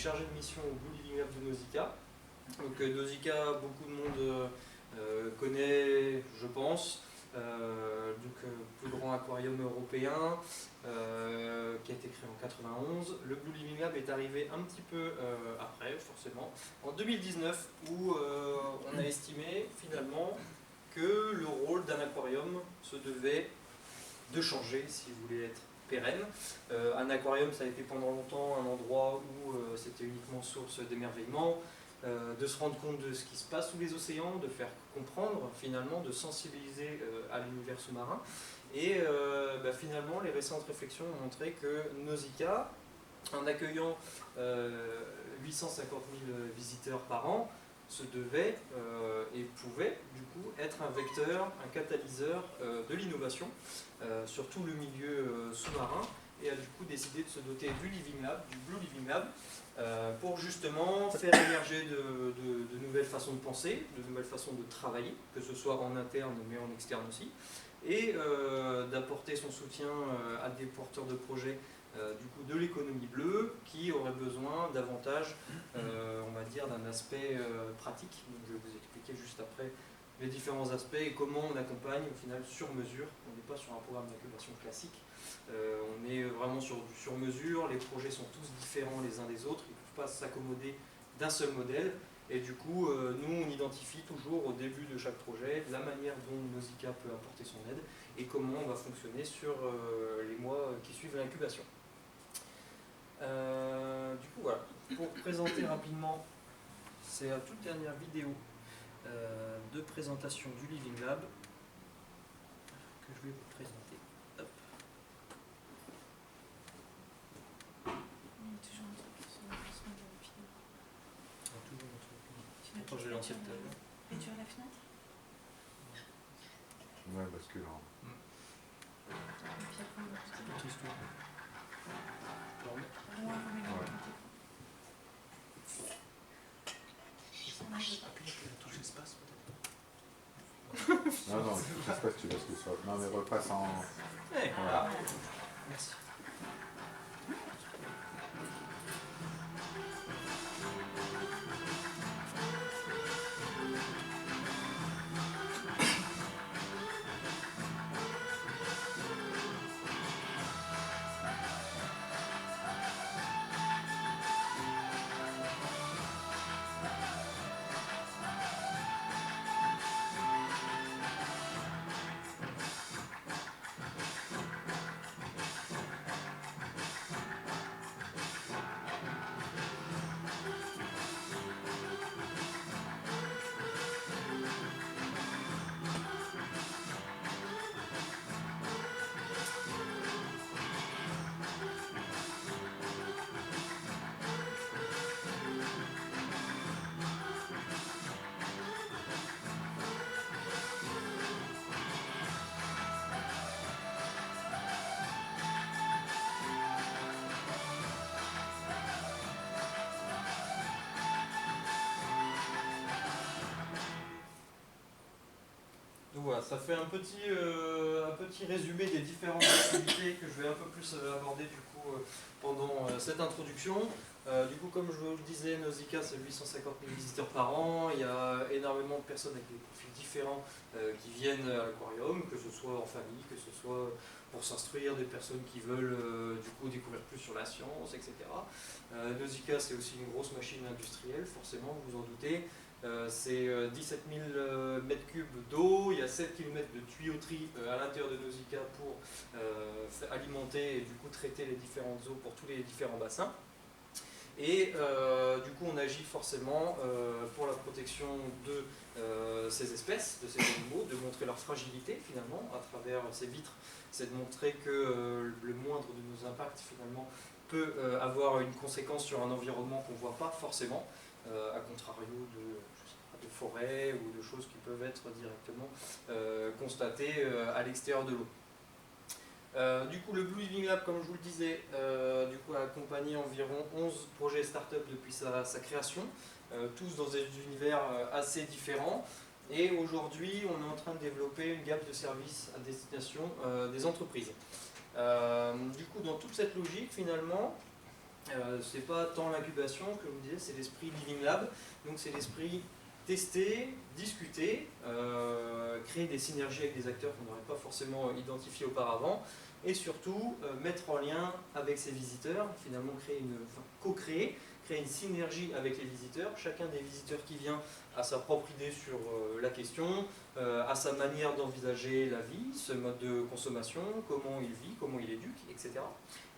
chargé de mission au Blue Living Lab de Nausicaa. Donc Nausicaa, beaucoup de monde connaît, je pense. Plus grand aquarium européen qui a été créé en 91. Le Blue Living Lab est arrivé un petit peu après, forcément, en 2019, où on a estimé finalement que le rôle d'un aquarium se devait de changer si vous voulez être pérenne. Un aquarium, ça a été pendant longtemps un endroit où c'était uniquement source d'émerveillement, de se rendre compte de ce qui se passe sous les océans, de faire comprendre finalement, de sensibiliser à l'univers sous-marin. Et finalement, les récentes réflexions ont montré que Nausicaa, en accueillant 850 000 visiteurs par an, se devait et pouvait du coup être un vecteur, un catalyseur de l'innovation sur tout le milieu sous-marin, et a du coup décidé de se doter du Living Lab, du Blue Living Lab, pour justement faire émerger de nouvelles façons de penser, de nouvelles façons de travailler, que ce soit en interne mais en externe aussi, et d'apporter son soutien à des porteurs de projets du coup de l'économie bleue qui auraient besoin davantage, on va dire, d'un aspect pratique. Donc, je vais vous expliquer juste après les différents aspects et comment on accompagne au final sur mesure. On n'est pas sur un programme d'incubation classique. On est vraiment sur du sur-mesure, les projets sont tous différents les uns des autres, ils ne peuvent pas s'accommoder d'un seul modèle, et du coup, nous on identifie toujours au début de chaque projet la manière dont Nausicaa peut apporter son aide et comment on va fonctionner sur les mois qui suivent l'incubation. Du coup, voilà, pour présenter rapidement, c'est la toute dernière vidéo de présentation du Living Lab que je vais vous présenter. Hop. Attends, je vais lancer le tableau. Réduire la fenêtre. Ouais, parce que là. Non, non, tout espace, tu laisses le sol. Non, mais repasse en. Ouais. Voilà. Merci. Donc voilà, ça fait un petit résumé des différentes activités que je vais un peu plus aborder du coup pendant cette introduction. Du coup, comme je vous le disais, Nausicaa c'est 850 000 visiteurs par an. Il y a énormément de personnes avec des profils différents qui viennent à l'aquarium, que ce soit en famille, que ce soit pour s'instruire, des personnes qui veulent du coup découvrir plus sur la science, etc. Nausicaa c'est aussi une grosse machine industrielle, forcément, vous vous en doutez. C'est 17 000 mètres cubes d'eau, il y a 7 km de tuyauterie à l'intérieur de Nausicaa pour alimenter et du coup traiter les différentes eaux pour tous les différents bassins. Et du coup on agit forcément pour la protection de ces espèces, de ces animaux, de montrer leur fragilité finalement à travers ces vitres. C'est de montrer que le moindre de nos impacts finalement peut avoir une conséquence sur un environnement qu'on ne voit pas forcément, à contrario de forêts ou de choses qui peuvent être directement constatées à l'extérieur de l'eau. Du coup, le Blue Living Lab, comme je vous le disais, du coup, a accompagné environ 11 projets start-up depuis sa création, tous dans des univers assez différents. Et aujourd'hui, on est en train de développer une gamme de services à destination des entreprises. Du coup, dans toute cette logique, finalement, c'est pas tant l'incubation, comme je vous disais, c'est l'esprit Living Lab. Donc c'est l'esprit tester, discuter, créer des synergies avec des acteurs qu'on n'aurait pas forcément identifiés auparavant, et surtout mettre en lien avec ses visiteurs, finalement co-créer, créer une synergie avec les visiteurs. Chacun des visiteurs qui vient a sa propre idée sur la question, a sa manière d'envisager la vie, ce mode de consommation, comment il vit, comment il éduque, etc.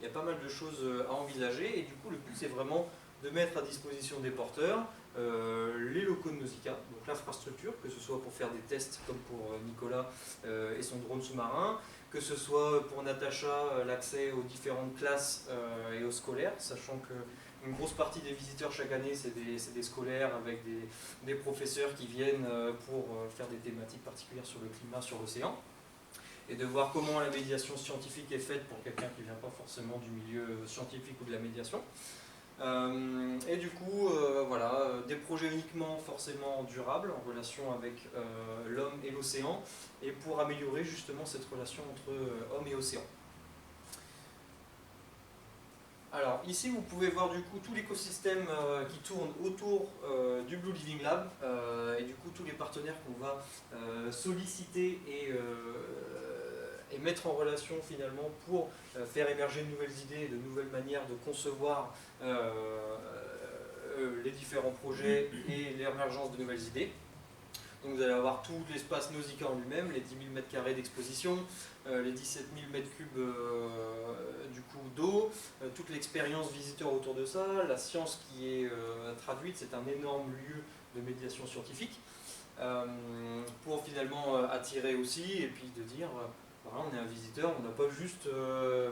Il y a pas mal de choses à envisager, et du coup le but c'est vraiment de mettre à disposition des porteurs les locaux de Nausicaa, donc l'infrastructure, que ce soit pour faire des tests comme pour Nicolas et son drone sous-marin, que ce soit pour Natacha l'accès aux différentes classes et aux scolaires, sachant qu'une grosse partie des visiteurs chaque année c'est des scolaires avec des professeurs qui viennent pour faire des thématiques particulières sur le climat, sur l'océan, et de voir comment la médiation scientifique est faite pour quelqu'un qui ne vient pas forcément du milieu scientifique ou de la médiation. Et du coup, voilà, des projets uniquement forcément durables en relation avec l'homme et l'océan, et pour améliorer justement cette relation entre homme et océan. Alors ici vous pouvez voir du coup tout l'écosystème qui tourne autour du Blue Living Lab, et du coup tous les partenaires qu'on va solliciter et mettre en relation finalement pour faire émerger de nouvelles idées, de nouvelles manières de concevoir les différents projets et l'émergence de nouvelles idées. Donc vous allez avoir tout l'espace Nausicaa en lui-même, les 10 000 m² d'exposition, les 17 000 m³ du coup d'eau, toute l'expérience visiteur autour de ça, la science qui est traduite, c'est un énorme lieu de médiation scientifique, pour finalement attirer aussi, et puis de dire voilà, on est un visiteur, on n'a pas juste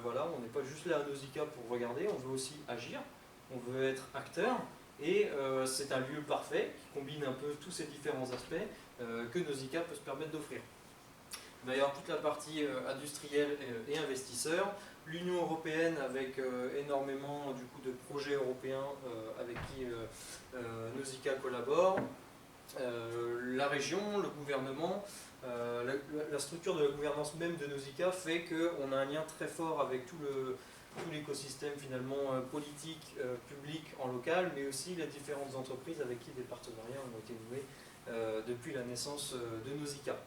voilà, on n'est pas juste là à Nausicaa pour regarder, on veut aussi agir, on veut être acteur, et c'est un lieu parfait qui combine un peu tous ces différents aspects que Nausicaa peut se permettre d'offrir. D'ailleurs, toute la partie industrielle et investisseurs, l'Union européenne avec énormément du coup, de projets européens avec qui Nausicaa collabore, la région, le gouvernement, la structure de la gouvernance même de Nausicaa fait qu'on a un lien très fort avec tout l'écosystème finalement politique, public en local, mais aussi les différentes entreprises avec qui des partenariats ont été noués depuis la naissance de Nausicaa.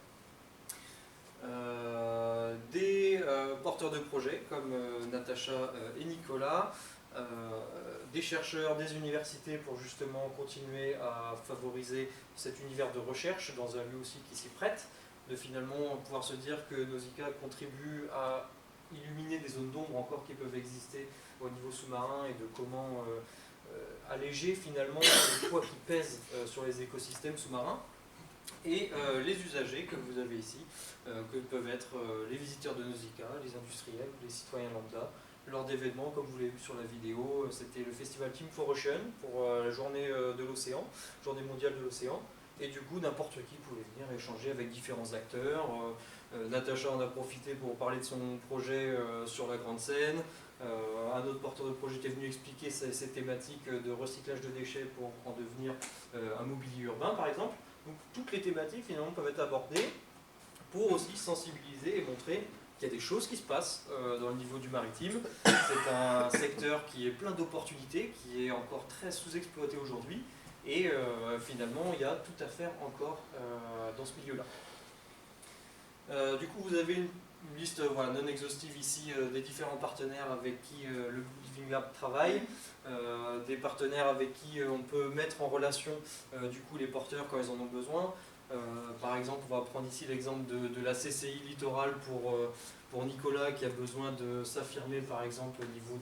Des porteurs de projets comme Natacha et Nicolas, des chercheurs, des universités pour justement continuer à favoriser cet univers de recherche dans un lieu aussi qui s'y prête, de finalement pouvoir se dire que Nausicaa contribue à illuminer des zones d'ombre encore qui peuvent exister au niveau sous-marin, et de comment alléger finalement le poids qui pèse sur les écosystèmes sous-marins. Et les usagers que vous avez ici, que peuvent être les visiteurs de Nausicaa, les industriels, les citoyens lambda, lors d'événements comme vous l'avez vu sur la vidéo. C'était le festival Team for Ocean pour la journée de l'océan, journée mondiale de l'océan, et du coup n'importe qui pouvait venir échanger avec différents acteurs. Natacha en a profité pour parler de son projet sur la grande scène. Un autre porteur de projet qui est venu expliquer ces thématiques de recyclage de déchets pour en devenir un mobilier urbain par exemple. Donc toutes les thématiques finalement peuvent être abordées pour aussi sensibiliser et montrer qu'il y a des choses qui se passent dans le niveau du maritime. C'est un secteur qui est plein d'opportunités, qui est encore très sous-exploité aujourd'hui, et finalement il y a tout à faire encore dans ce milieu-là. Du coup vous avez une liste voilà, non exhaustive ici des différents partenaires avec qui le Blue Living Lab travaille, des partenaires avec qui on peut mettre en relation du coup les porteurs quand ils en ont besoin. Par exemple, on va prendre ici l'exemple de la CCI Littoral pour Nicolas qui a besoin de s'affirmer par exemple au niveau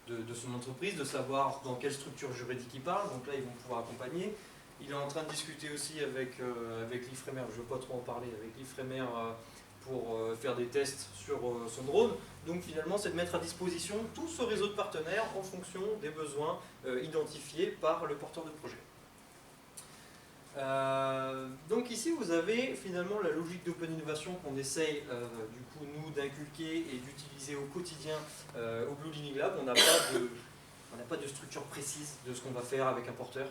de son entreprise, de savoir dans quelle structure juridique il parle, donc là ils vont pouvoir accompagner. Il est en train de discuter aussi avec l'Ifremer, je ne veux pas trop en parler, avec l'Ifremer pour faire des tests sur son drone. Donc finalement c'est de mettre à disposition tout ce réseau de partenaires en fonction des besoins identifiés par le porteur de projet. Donc ici vous avez finalement la logique d'open innovation qu'on essaye du coup nous d'inculquer et d'utiliser au quotidien au Blue Living Lab. On n'a pas de structure précise de ce qu'on va faire avec un porteur.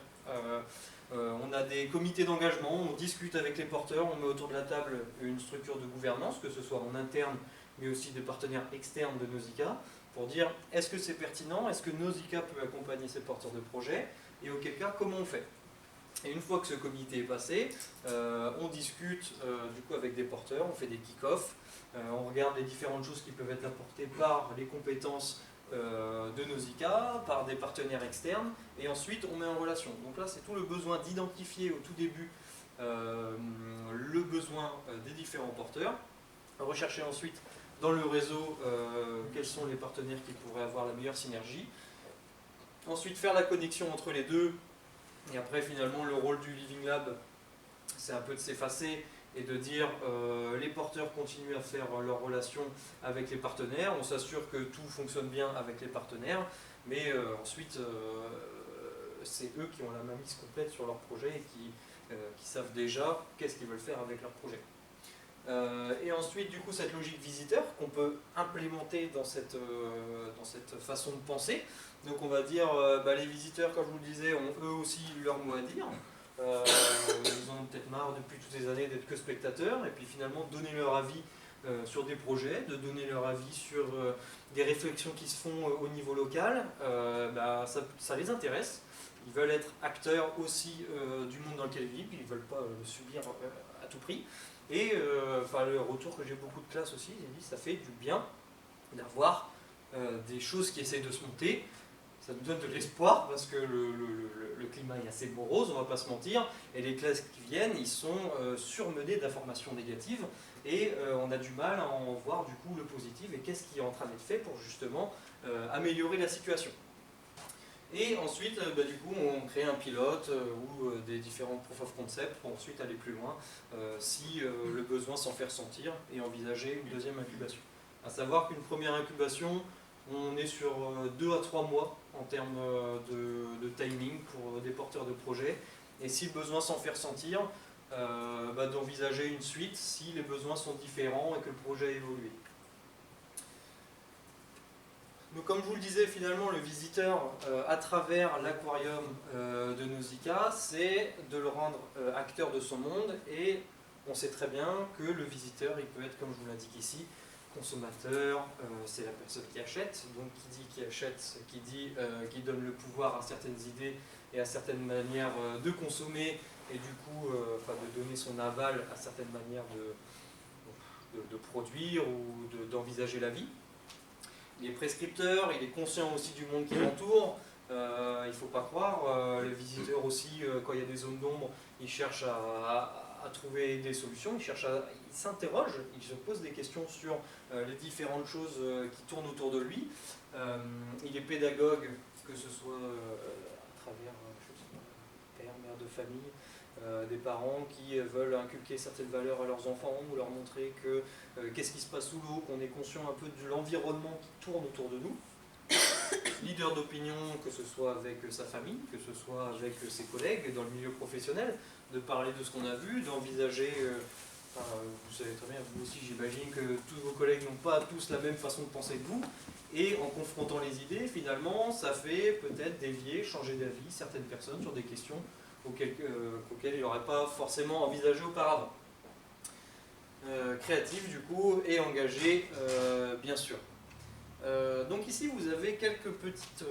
On a des comités d'engagement, on discute avec les porteurs, on met autour de la table une structure de gouvernance, que ce soit en interne mais aussi des partenaires externes de Nausicaa, pour dire est-ce que c'est pertinent, est-ce que Nausicaa peut accompagner ces porteurs de projets, et auquel cas comment on fait. Et une fois que ce comité est passé, on discute du coup avec des porteurs, on fait des kick-offs, on regarde les différentes choses qui peuvent être apportées par les compétences de Nausicaa, par des partenaires externes, et ensuite on met en relation. Donc là c'est tout le besoin d'identifier au tout début le besoin des différents porteurs, rechercher ensuite dans le réseau quels sont les partenaires qui pourraient avoir la meilleure synergie, ensuite faire la connexion entre les deux. Et après, finalement, le rôle du Living Lab, c'est un peu de s'effacer et de dire les porteurs continuent à faire leur relation avec les partenaires. On s'assure que tout fonctionne bien avec les partenaires, mais ensuite, c'est eux qui ont la mainmise complète sur leur projet et qui savent déjà qu'est-ce qu'ils veulent faire avec leur projet. Et ensuite, du coup, cette logique visiteur qu'on peut implémenter dans cette façon de penser. Donc on va dire, les visiteurs, comme je vous le disais, ont eux aussi leur mot à dire. Ils en ont peut-être marre depuis toutes ces années d'être que spectateurs, et puis finalement donner leur avis sur des projets, de donner leur avis sur des réflexions qui se font au niveau local, ça les intéresse. Ils veulent être acteurs aussi du monde dans lequel ils vivent, ils ne veulent pas le subir à tout prix. Et le retour que j'ai beaucoup de classes aussi, ils disent ça fait du bien d'avoir des choses qui essayent de se monter. Ça nous donne de l'espoir parce que le climat est assez morose, on ne va pas se mentir, et les classes qui viennent, ils sont surmenés d'informations négatives, et on a du mal à en voir du coup le positif et qu'est-ce qui est en train d'être fait pour justement améliorer la situation. Et ensuite, du coup, on crée un pilote ou des différents proof of concept pour ensuite aller plus loin si le besoin s'en fait ressentir et envisager une deuxième incubation. À savoir qu'une première incubation, on est sur 2 à 3 mois en termes de timing pour des porteurs de projets. Et si le besoin s'en fait ressentir, d'envisager une suite si les besoins sont différents et que le projet a évolué. Donc comme je vous le disais, finalement, le visiteur, à travers l'aquarium de Nausicaa, c'est de le rendre acteur de son monde, et on sait très bien que le visiteur, il peut être, comme je vous l'indique ici, consommateur, c'est la personne qui achète, donc qui dit qui achète, qui dit qui donne le pouvoir à certaines idées et à certaines manières de consommer, et du coup de donner son aval à certaines manières de produire ou d'envisager la vie. Il est prescripteur, il est conscient aussi du monde qui l'entoure. Il ne faut pas croire, les visiteurs aussi, quand il y a des zones d'ombre, ils cherchent à trouver des solutions, ils s'interrogent, ils se posent des questions sur les différentes choses qui tournent autour de lui. Il est pédagogue, que ce soit à travers père, mère de famille, des parents qui veulent inculquer certaines valeurs à leurs enfants ou leur montrer que qu'est-ce qui se passe sous l'eau, qu'on est conscient un peu de l'environnement qui tourne autour de nous. Leader d'opinion, que ce soit avec sa famille, que ce soit avec ses collègues dans le milieu professionnel, de parler de ce qu'on a vu, d'envisager, vous savez très bien, vous aussi j'imagine que tous vos collègues n'ont pas tous la même façon de penser que vous, et en confrontant les idées, finalement, ça fait peut-être dévier, changer d'avis certaines personnes sur des questions auxquelles ils n'auraient pas forcément envisagé auparavant. Créatif du coup, et engagé, bien sûr. Donc ici vous avez quelques petites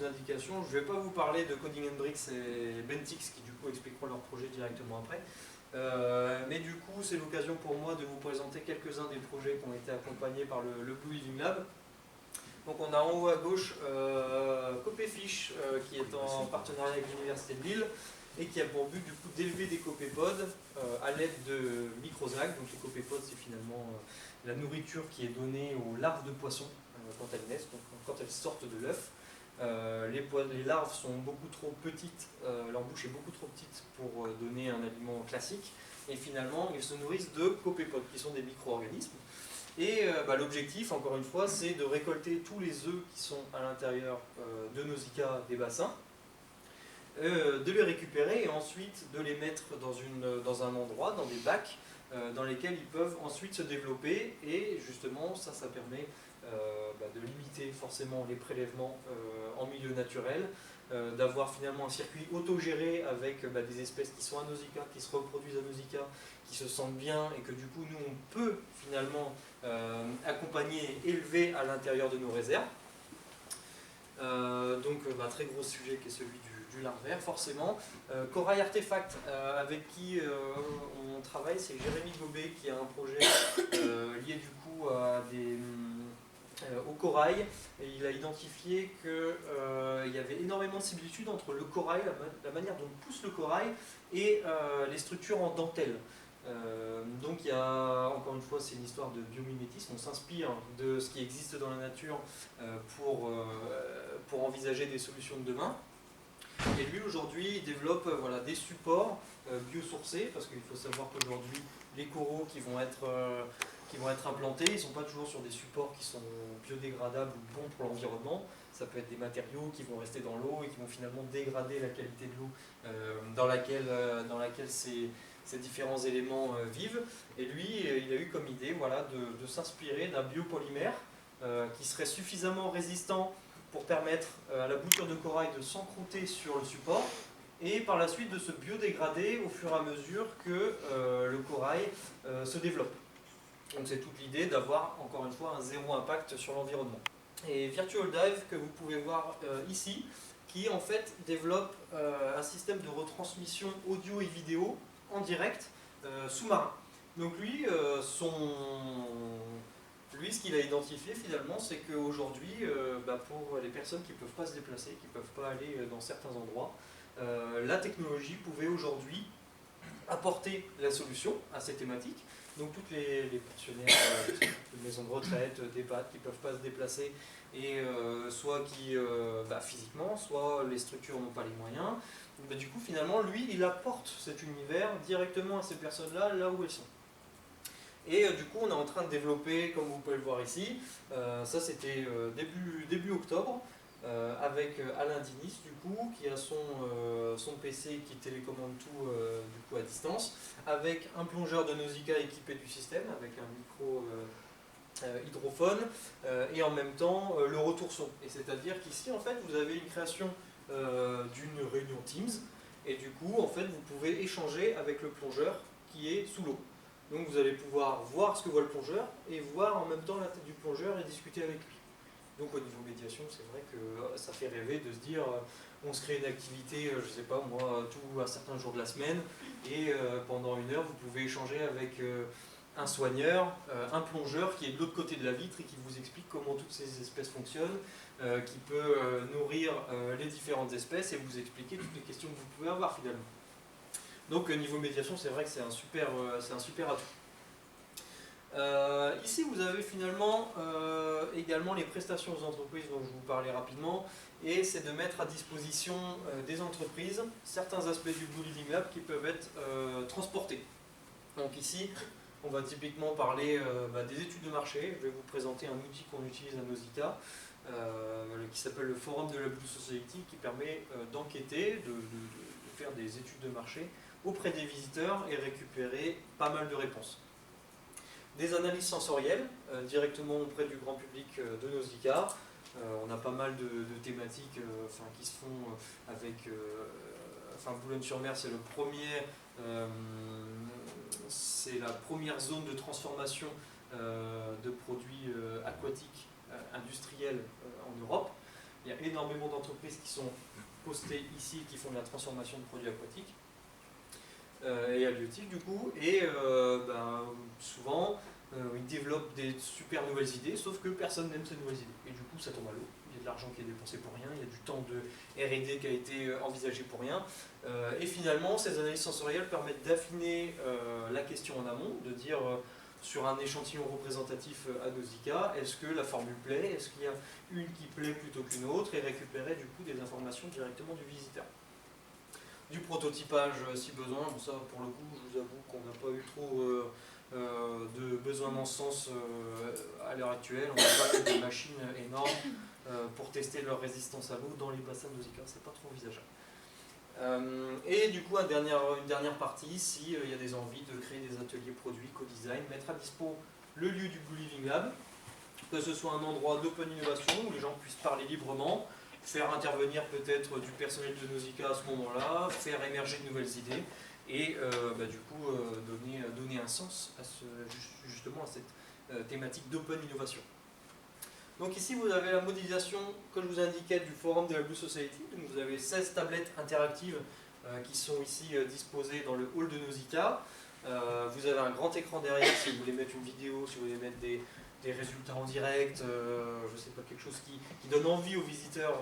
indications. Je ne vais pas vous parler de Coding & Bricks et Bentix qui du coup expliqueront leur projet directement après. Mais du coup c'est l'occasion pour moi de vous présenter quelques-uns des projets qui ont été accompagnés par le Blue Living Lab. Donc on a en haut à gauche Copéfiche qui est en partenariat avec l'Université de Lille et qui a pour but du coup d'élever des copépodes à l'aide de microalgues. Donc les copépodes c'est finalement la nourriture qui est donnée aux larves de poissons quand elles naissent, donc quand elles sortent de l'œuf. Les larves sont beaucoup trop petites, leur bouche est beaucoup trop petite pour donner un aliment classique, et finalement ils se nourrissent de copépodes qui sont des micro-organismes. Et l'objectif, encore une fois, c'est de récolter tous les œufs qui sont à l'intérieur de Nausicaa des bassins, de les récupérer et ensuite de les mettre dans un endroit, dans des bacs, dans lesquels ils peuvent ensuite se développer, et justement ça permet de limiter forcément les prélèvements en milieu naturel, d'avoir finalement un circuit autogéré avec des espèces qui sont à Nausicaa, qui se reproduisent à Nausicaa, qui se sentent bien, et que du coup nous on peut finalement accompagner et élever à l'intérieur de nos réserves. Très gros sujet qui est celui du larvaire, forcément. Corail Artefact, avec qui on travaille, c'est Jérémy Gobet qui a un projet lié du coup au corail. Et il a identifié qu'il y avait énormément de similitudes entre le corail, la manière dont pousse le corail, et les structures en dentelle. Donc il y a, encore une fois, c'est une histoire de biomimétisme, on s'inspire de ce qui existe dans la nature pour envisager des solutions de demain. Et lui aujourd'hui il développe des supports biosourcés, parce qu'il faut savoir qu'aujourd'hui les coraux qui vont être implantés, ils ne sont pas toujours sur des supports qui sont biodégradables ou bons pour l'environnement. Ça peut être des matériaux qui vont rester dans l'eau et qui vont finalement dégrader la qualité de l'eau dans laquelle ces différents éléments vivent. Et lui, il a eu comme idée de s'inspirer d'un biopolymère qui serait suffisamment résistant pour permettre à la bouture de corail de s'encrouter sur le support et par la suite de se biodégrader au fur et à mesure que le corail se développe. Donc c'est toute l'idée d'avoir, encore une fois, un zéro impact sur l'environnement. Et Virtual Dive, que vous pouvez voir ici, qui en fait développe un système de retransmission audio et vidéo en direct sous-marin. Donc lui, ce qu'il a identifié finalement, c'est qu'aujourd'hui, pour les personnes qui ne peuvent pas se déplacer, qui ne peuvent pas aller dans certains endroits, la technologie pouvait aujourd'hui apporter la solution à ces thématiques. Donc toutes les pensionnaires, les maisons de retraite, d'EHPAD qui ne peuvent pas se déplacer, et soit qui physiquement, soit les structures n'ont pas les moyens, du coup finalement lui il apporte cet univers directement à ces personnes-là, là où elles sont. Et du coup on est en train de développer, comme vous pouvez le voir ici, ça c'était début octobre, avec Alain Dinis du coup, qui a son PC qui télécommande tout du coup à distance, avec un plongeur de Nausicaa équipé du système, avec un micro hydrophone, et en même temps le retour son. Et c'est-à-dire qu'ici en fait vous avez une création d'une réunion Teams, et du coup en fait vous pouvez échanger avec le plongeur qui est sous l'eau. Donc vous allez pouvoir voir ce que voit le plongeur et voir en même temps la tête du plongeur et discuter avec lui. Donc au niveau médiation, c'est vrai que ça fait rêver de se dire on se crée une activité, je sais pas moi, un certain jour de la semaine, et pendant 1 heure vous pouvez échanger avec un soigneur, un plongeur qui est de l'autre côté de la vitre et qui vous explique comment toutes ces espèces fonctionnent, qui peut nourrir les différentes espèces et vous expliquer toutes les questions que vous pouvez avoir finalement. Donc niveau médiation, c'est vrai que c'est un super atout. Ici vous avez finalement également les prestations aux entreprises dont je vous parlais rapidement, et c'est de mettre à disposition des entreprises certains aspects du Blue Living Lab qui peuvent être transportés. Donc ici on va typiquement parler des études de marché. Je vais vous présenter un outil qu'on utilise à Nausicaa qui s'appelle le Forum de la Blue Society, qui permet d'enquêter, de faire des études de marché auprès des visiteurs et récupérer pas mal de réponses. Des analyses sensorielles directement auprès du grand public de Nausicaa. On a pas mal de thématiques qui se font avec Boulogne-sur-Mer, c'est la première zone de transformation de produits aquatiques industriels en Europe. Il y a énormément d'entreprises qui sont postées ici, qui font de la transformation de produits aquatiques et halieutiques du coup, et souvent ils développent des super nouvelles idées, sauf que personne n'aime ces nouvelles idées, et du coup ça tombe à l'eau. Il y a de l'argent qui est dépensé pour rien, il y a du temps de R&D qui a été envisagé pour rien, et finalement ces analyses sensorielles permettent d'affiner la question en amont, de dire sur un échantillon représentatif à Nausicaa, est-ce que la formule plaît, est-ce qu'il y a une qui plaît plutôt qu'une autre, et récupérer du coup des informations directement du visiteur. Du prototypage si besoin, bon, ça pour le coup je vous avoue qu'on n'a pas eu trop de besoin dans ce sens à l'heure actuelle. On n'a pas des machines énormes pour tester leur résistance à l'eau dans les bassins de Nausicaa, c'est pas trop envisageable. Et du coup une dernière partie, si il y a des envies de créer des ateliers produits, co-design, mettre à dispo le lieu du Blue Living Lab, que ce soit un endroit d'open innovation où les gens puissent parler librement, faire intervenir peut-être du personnel de Nausicaa à ce moment-là, faire émerger de nouvelles idées, et du coup donner un sens justement à thématique d'open innovation. Donc ici vous avez la modélisation que je vous indiquais du forum de la Blue Society. Donc vous avez 16 tablettes interactives qui sont ici disposées dans le hall de Nausicaa. Vous avez un grand écran derrière si vous voulez mettre une vidéo, si vous voulez mettre des résultats en direct, je ne sais pas, quelque chose qui donne envie aux visiteurs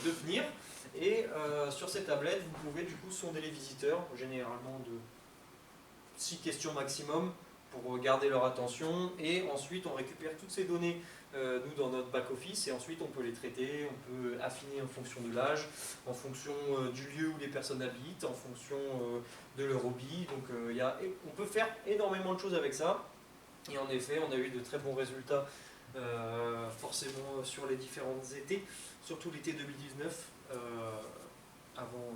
de venir. Et sur ces tablettes, vous pouvez du coup sonder les visiteurs, généralement de 6 questions maximum pour garder leur attention. Et ensuite, on récupère toutes ces données nous dans notre back-office et ensuite on peut les traiter, on peut affiner en fonction de l'âge, en fonction du lieu où les personnes habitent, en fonction de leur hobby. Donc on peut faire énormément de choses avec ça. Et en effet, on a eu de très bons résultats forcément sur les différentes étés, surtout l'été 2019, avant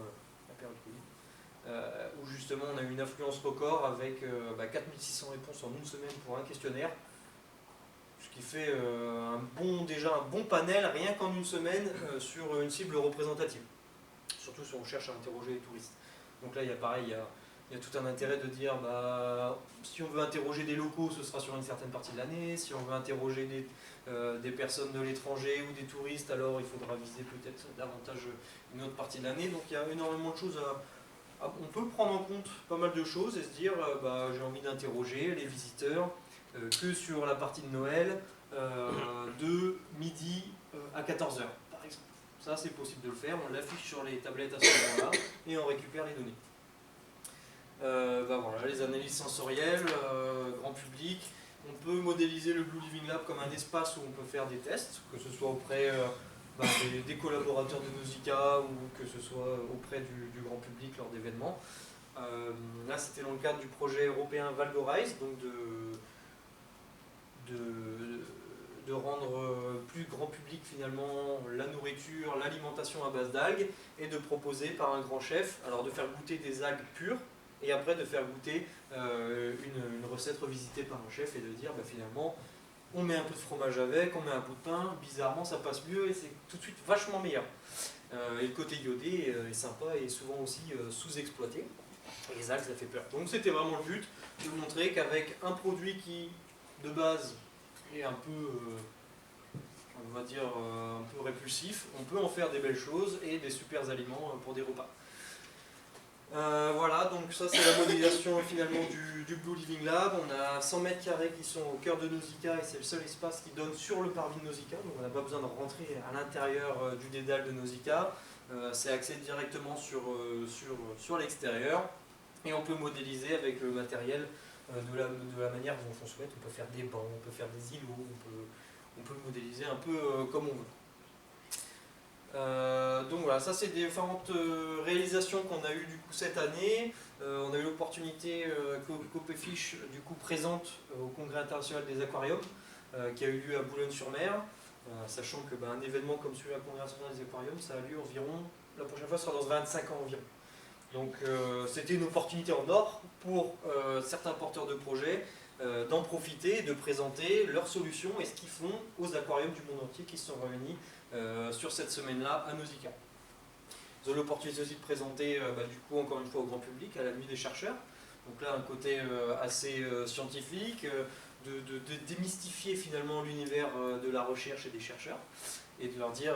la période Covid, où justement on a eu une affluence record avec 4600 réponses en une semaine pour un questionnaire, ce qui fait déjà un bon panel rien qu'en une semaine sur une cible représentative, surtout si on cherche à interroger les touristes. Donc là, il y a pareil, il y a tout un intérêt de dire, si on veut interroger des locaux, ce sera sur une certaine partie de l'année. Si on veut interroger des personnes de l'étranger ou des touristes, alors il faudra viser peut-être davantage une autre partie de l'année. Donc il y a énormément de choses on peut prendre en compte pas mal de choses et se dire, j'ai envie d'interroger les visiteurs que sur la partie de Noël de midi à 14h, par exemple. Ça, c'est possible de le faire. On l'affiche sur les tablettes à ce moment-là et on récupère les données. Voilà, les analyses sensorielles, grand public. On peut modéliser le Blue Living Lab comme un espace où on peut faire des tests, que ce soit auprès des collaborateurs de Nausicaa ou que ce soit auprès du grand public lors d'événements. Là, c'était dans le cadre du projet européen Valgorize, donc de rendre plus grand public finalement la nourriture, l'alimentation à base d'algues et de proposer par un grand chef, alors de faire goûter des algues pures et après de faire goûter une recette revisitée par un chef et de dire finalement on met un peu de fromage avec, on met un bout de pain, bizarrement ça passe mieux et c'est tout de suite vachement meilleur. Et le côté iodé est sympa et souvent aussi sous-exploité. Et les algues, ça fait peur. Donc c'était vraiment le but de vous montrer qu'avec un produit qui de base est un peu, on va dire, un peu répulsif, on peut en faire des belles choses et des super aliments pour des repas. Voilà, donc ça c'est la modélisation finalement du Blue Living Lab. On a 100 mètres carrés qui sont au cœur de Nausicaa et c'est le seul espace qui donne sur le parvis de Nausicaa. Donc on n'a pas besoin de rentrer à l'intérieur du dédale de Nausicaa. C'est axé directement sur l'extérieur et on peut modéliser avec le matériel de la manière dont on souhaite. On peut faire des bancs, on peut faire des îlots, on peut modéliser un peu comme on veut. Donc voilà, ça c'est différentes réalisations qu'on a eues du coup cette année. On a eu l'opportunité que Copéfiche du coup présente au Congrès international des aquariums qui a eu lieu à Boulogne-sur-Mer, sachant que un événement comme celui-là, Congrès international des aquariums, ça a lieu environ, la prochaine fois sera dans 25 ans environ. Donc c'était une opportunité en or pour certains porteurs de projets d'en profiter et de présenter leurs solutions et ce qu'ils font aux aquariums du monde entier qui se sont réunis sur cette semaine-là à Nausicaa. Ils ont l'opportunité aussi de présenter du coup encore une fois au grand public à la nuit des chercheurs. Donc là un côté assez scientifique, de démystifier finalement l'univers de la recherche et des chercheurs et de leur dire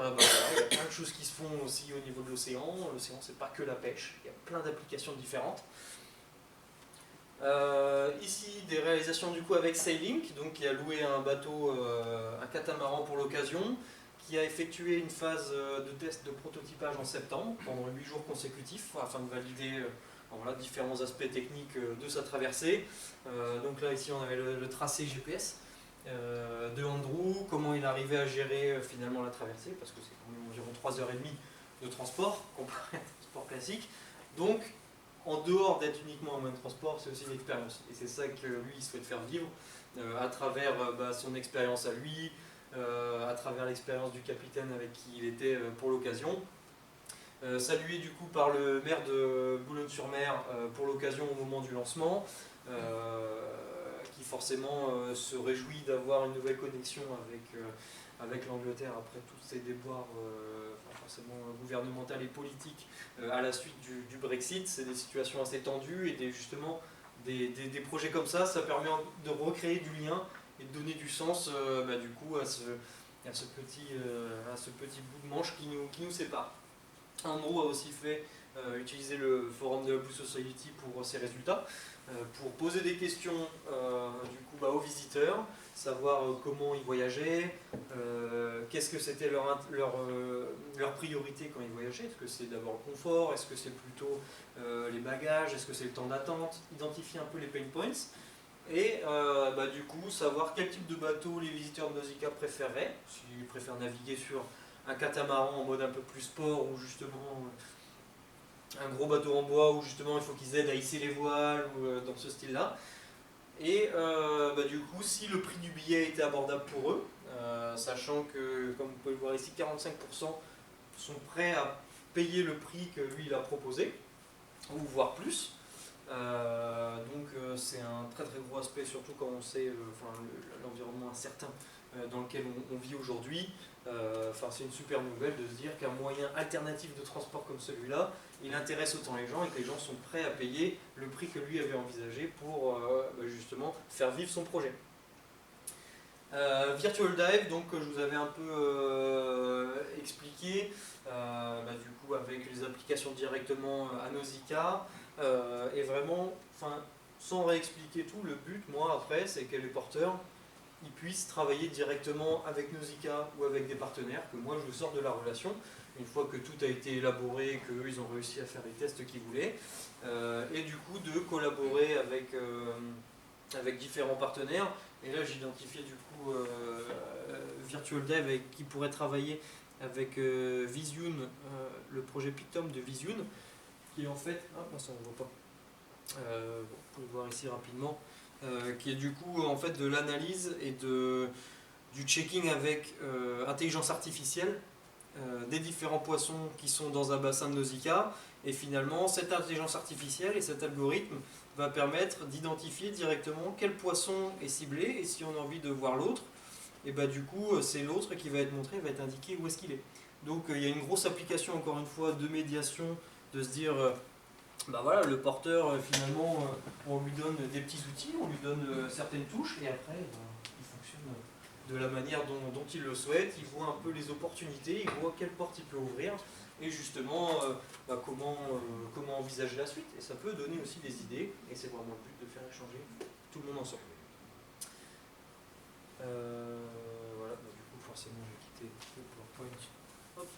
il y a plein de choses qui se font aussi au niveau de l'océan. L'océan c'est pas que la pêche, il y a plein d'applications différentes. Ici des réalisations du coup avec Sailink, donc qui a loué un bateau, un catamaran pour l'occasion, qui a effectué une phase de test de prototypage en septembre pendant 8 jours consécutifs afin de valider différents aspects techniques de sa traversée. Donc là ici on avait le tracé GPS de Andrew, comment il arrivait à gérer finalement la traversée, parce que c'est quand même environ 3h30 de transport comparé à un transport classique. Donc en dehors d'être uniquement un moyen de transport, c'est aussi une expérience. Et c'est ça que lui il souhaite faire vivre à travers son expérience à lui, à travers l'expérience du capitaine avec qui il était pour l'occasion. Salué du coup par le maire de Boulogne-sur-Mer pour l'occasion au moment du lancement, qui forcément se réjouit d'avoir une nouvelle connexion avec l'Angleterre après tous ces déboires forcément gouvernementales et politiques à la suite du Brexit. C'est des situations assez tendues et justement des projets comme ça permet de recréer du lien et de donner du sens du coup à ce petit bout de manche qui nous sépare. Andrew a aussi utilisé le forum de la Blue Society pour ses résultats, pour poser des questions aux visiteurs, savoir comment ils voyageaient, qu'est-ce que c'était leur priorité quand ils voyageaient. Est-ce que c'est d'abord le confort, est-ce que c'est plutôt les bagages, est-ce que c'est le temps d'attente, identifier un peu les pain points et du coup savoir quel type de bateau les visiteurs de Nausicaa préféreraient, s'ils préfèrent naviguer sur un catamaran en mode un peu plus sport ou justement un gros bateau en bois où justement il faut qu'ils aident à hisser les voiles ou dans ce style là. Et du coup, si le prix du billet était abordable pour eux, sachant que, comme vous pouvez le voir ici, 45% sont prêts à payer le prix que lui il a proposé, ou voire plus. C'est un très très gros aspect, surtout quand on sait l'environnement incertain dans lequel on vit aujourd'hui. C'est une super nouvelle de se dire qu'un moyen alternatif de transport comme celui-là, il intéresse autant les gens et que les gens sont prêts à payer le prix que lui avait envisagé pour justement faire vivre son projet. Virtual Dive, donc je vous avais un peu expliqué, du coup avec les applications directement à Nausicaa, et vraiment, sans réexpliquer tout, le but, moi après, c'est que les porteurs ils puissent travailler directement avec Nausicaa ou avec des partenaires, que moi je sors de la relation, une fois que tout a été élaboré, qu'eux ils ont réussi à faire les tests qu'ils voulaient, et du coup de collaborer avec différents partenaires. Et là j'ai identifié du coup Virtual Dive avec qui pourrait travailler avec Visioon, le projet Pictom de Visioon, qui est en fait, ça on ne voit pas, vous pouvez le voir ici rapidement, qui est du coup en fait de l'analyse et du checking avec intelligence artificielle des différents poissons qui sont dans un bassin de Nausicaa, et finalement cette intelligence artificielle et cet algorithme va permettre d'identifier directement quel poisson est ciblé, et si on a envie de voir l'autre, et du coup c'est l'autre qui va être montré, va être indiqué où est-ce qu'il est. Donc il y a une grosse application encore une fois de médiation, de se dire le porteur finalement on lui donne des petits outils, on lui donne certaines touches et après il fonctionne de la manière dont il le souhaite, il voit un peu les opportunités, il voit quelle porte il peut ouvrir et justement comment envisager la suite, et ça peut donner aussi des idées et c'est vraiment le but de faire échanger tout le monde ensemble. Du coup forcément je vais quitter le PowerPoint. Hop.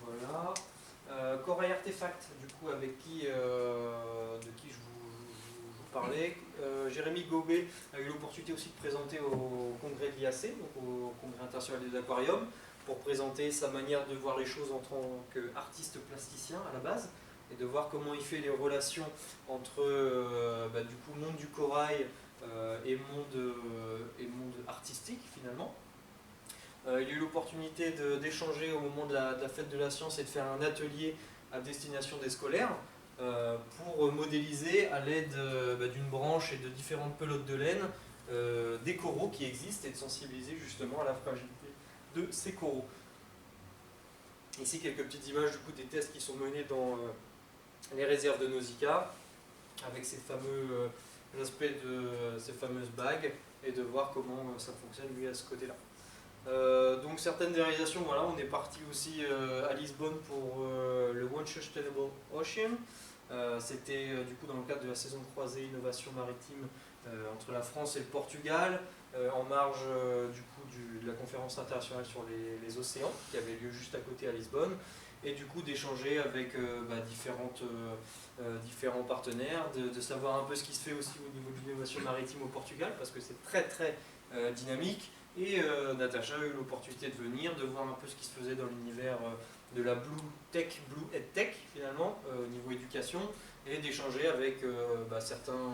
Voilà. Corail Artefact, du coup, de qui je vous parlais. Jérémy Gobet a eu l'opportunité aussi de présenter au congrès de l'IAC, donc au congrès international des aquariums, pour présenter sa manière de voir les choses en tant qu'artiste plasticien à la base, et de voir comment il fait les relations entre du coup, monde du corail et monde artistique finalement. Il a eu l'opportunité d'échanger au moment de la fête de la science et de faire un atelier à destination des scolaires pour modéliser à l'aide d'une branche et de différentes pelotes de laine des coraux qui existent et de sensibiliser justement à la fragilité de ces coraux. Ici quelques petites images du coup des tests qui sont menés dans les réserves de Nausicaa avec ces fameux aspects de ces fameuses bagues et de voir comment ça fonctionne lui à ce côté-là. Donc certaines des réalisations, on est parti aussi à Lisbonne pour le One Sustainable Ocean. C'était du coup dans le cadre de la saison de croisée innovation maritime entre la France et le Portugal, en marge du coup de la conférence internationale sur les océans qui avait lieu juste à côté à Lisbonne, et du coup d'échanger avec différents partenaires, de savoir un peu ce qui se fait aussi au niveau de l'innovation maritime au Portugal, parce que c'est très très dynamique. Et Natacha a eu l'opportunité de venir, de voir un peu ce qui se faisait dans l'univers de la Blue EdTech finalement, au niveau éducation, et d'échanger avec certains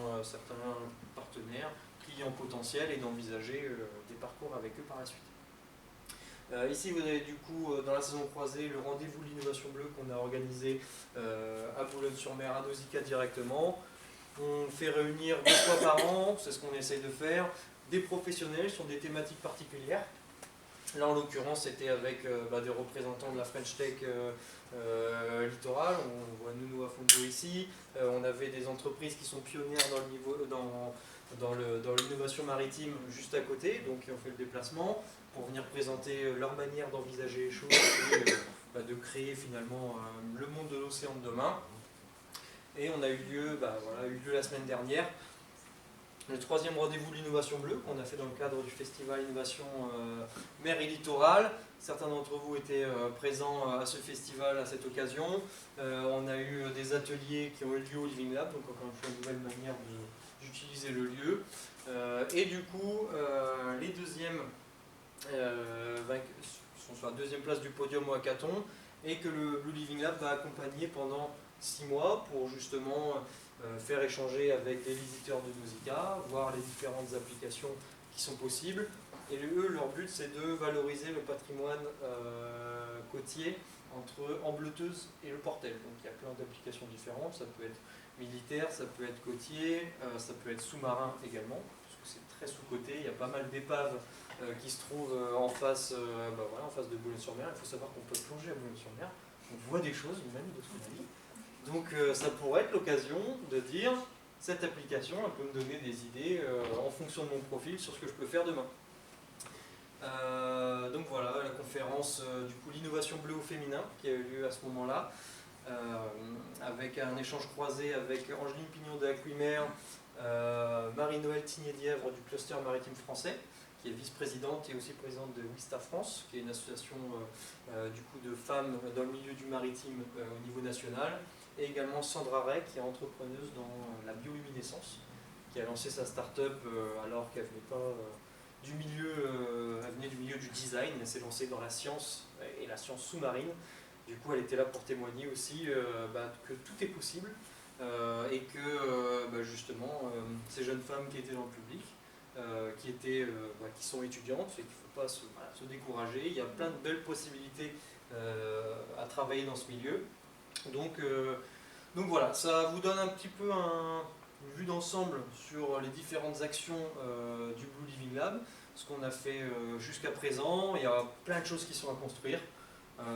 partenaires, clients potentiels, et d'envisager des parcours avec eux par la suite. Ici vous avez du coup dans la saison croisée le rendez-vous de l'innovation bleue qu'on a organisé à Boulogne-sur-Mer, à Nausicaa directement. On fait réunir 2 fois par an, c'est ce qu'on essaye de faire, des professionnels sur des thématiques particulières. Là en l'occurrence c'était avec des représentants de la French Tech Littoral, on voit Nuno Afonso ici. ici. On avait des entreprises qui sont pionnières dans l'innovation maritime juste à côté, donc qui ont fait le déplacement pour venir présenter leur manière d'envisager les choses et de créer finalement le monde de l'océan de demain. Et on a eu lieu la semaine dernière, le 3e rendez-vous de l'innovation bleue qu'on a fait dans le cadre du festival Innovation Mer et Littoral. Certains d'entre vous étaient présents à ce festival à cette occasion. On a eu des ateliers qui ont eu lieu au Living Lab, donc encore une fois une nouvelle manière d'utiliser le lieu. Et du coup, les deuxièmes sont sur la 2e place du podium au hackathon et que le Blue Living Lab va accompagner pendant 6 mois pour justement faire échanger avec des visiteurs de Nausicaa, voir les différentes applications qui sont possibles. Et eux, leur but, c'est de valoriser le patrimoine côtier entre Ambleteuse et le Portel. Donc il y a plein d'applications différentes, ça peut être militaire, ça peut être côtier, ça peut être sous-marin également, parce que c'est très sous-coté, il y a pas mal d'épaves qui se trouvent en face de Boulogne-sur-Mer. Il faut savoir qu'on peut plonger à Boulogne-sur-Mer, on voit des choses, même de ce qu'on a dit. Donc ça pourrait être l'occasion de dire, cette application, elle peut me donner des idées en fonction de mon profil sur ce que je peux faire demain. Donc voilà, la conférence du coup l'innovation bleue au féminin qui a eu lieu à ce moment-là, avec un échange croisé avec Angeline Pignon de Aquimer, Marie-Noël Tigné-Dièvre du cluster maritime français, qui est vice-présidente et aussi présidente de Wista France, qui est une association du coup de femmes dans le milieu du maritime au niveau national, et également Sandra Ray, qui est entrepreneuse dans la bioluminescence, qui a lancé sa start-up alors qu'elle venait pas du milieu, elle venait du milieu du design, elle s'est lancée dans la science et la science sous-marine. Du coup, elle était là pour témoigner aussi que tout est possible et que justement ces jeunes femmes qui étaient dans le public, qui sont étudiantes, et qu'il ne faut pas se décourager. Il y a plein de belles possibilités à travailler dans ce milieu. Donc voilà, ça vous donne un petit peu une vue d'ensemble sur les différentes actions du Blue Living Lab, ce qu'on a fait jusqu'à présent. Il y a plein de choses qui sont à construire.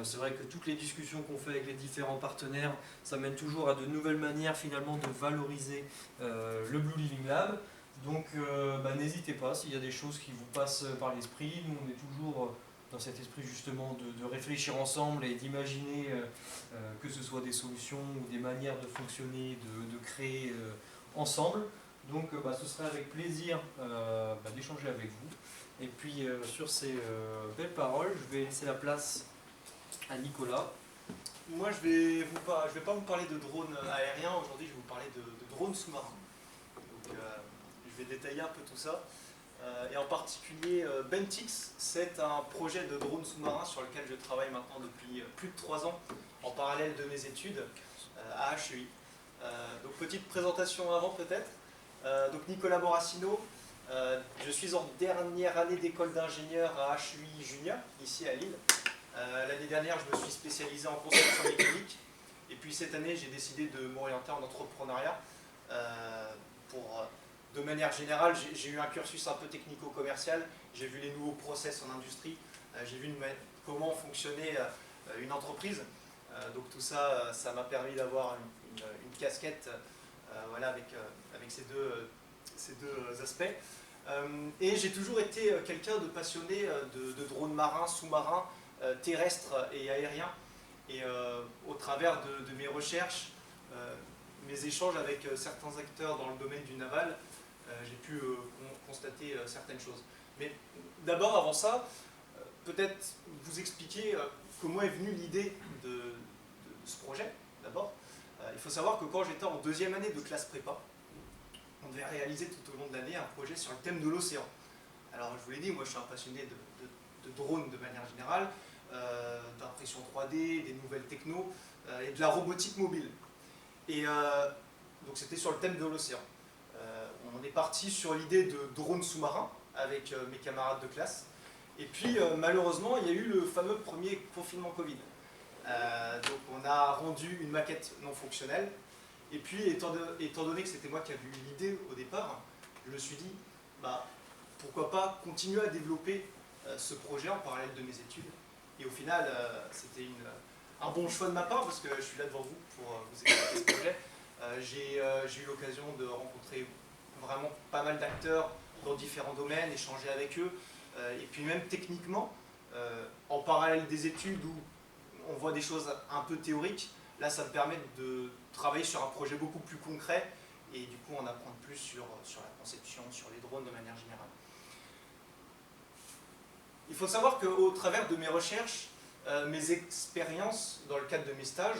C'est vrai que toutes les discussions qu'on fait avec les différents partenaires, ça mène toujours à de nouvelles manières finalement de valoriser le Blue Living Lab. Donc n'hésitez pas, s'il y a des choses qui vous passent par l'esprit, nous on est toujours dans cet esprit justement de réfléchir ensemble et d'imaginer que ce soit des solutions ou des manières de fonctionner, de créer ensemble. Donc ce serait avec plaisir d'échanger avec vous. Et puis sur ces belles paroles, je vais laisser la place à Nicolas. Moi je vais pas vous parler de drones aériens, aujourd'hui je vais vous parler de drones sous-marins. Donc je vais détailler un peu tout ça. Et en particulier Bentix, c'est un projet de drone sous-marin sur lequel je travaille maintenant depuis plus de 3 ans en parallèle de mes études à HEI. Donc petite présentation avant peut-être. Donc Nicolas Moracino, je suis en dernière année d'école d'ingénieur à HEI Junior, ici à Lille. L'année dernière je me suis spécialisé en conception mécanique et puis cette année j'ai décidé de m'orienter en entrepreneuriat de manière générale, j'ai eu un cursus un peu technico-commercial, j'ai vu les nouveaux process en industrie, j'ai vu comment fonctionnait une entreprise. Donc tout ça, ça m'a permis d'avoir une casquette avec ces deux aspects. Et j'ai toujours été quelqu'un de passionné de drones marins, sous-marins, terrestres et aériens. Et au travers de mes recherches, mes échanges avec certains acteurs dans le domaine du naval, j'ai pu constater certaines choses. Mais d'abord, avant ça, peut-être vous expliquer comment est venue l'idée de ce projet, d'abord. Il faut savoir que quand j'étais en 2e année de classe prépa, on devait réaliser tout au long de l'année un projet sur le thème de l'océan. Alors je vous l'ai dit, moi je suis un passionné de drones de manière générale, d'impression 3D, des nouvelles technos et de la robotique mobile. Et donc c'était sur le thème de l'océan. On est parti sur l'idée de drones sous-marins avec mes camarades de classe. Et puis malheureusement, il y a eu le fameux premier confinement Covid. Donc on a rendu une maquette non fonctionnelle. Et puis étant donné que c'était moi qui avais eu l'idée au départ, je me suis dit, pourquoi pas continuer à développer ce projet en parallèle de mes études. Et au final, c'était un bon choix de ma part, parce que je suis là devant vous pour vous expliquer ce projet. J'ai eu l'occasion de rencontrer vraiment pas mal d'acteurs dans différents domaines, échanger avec eux, et puis même techniquement, en parallèle des études où on voit des choses un peu théoriques, là ça me permet de travailler sur un projet beaucoup plus concret et du coup en apprendre plus sur la conception, sur les drones de manière générale. Il faut savoir qu'au travers de mes recherches, mes expériences dans le cadre de mes stages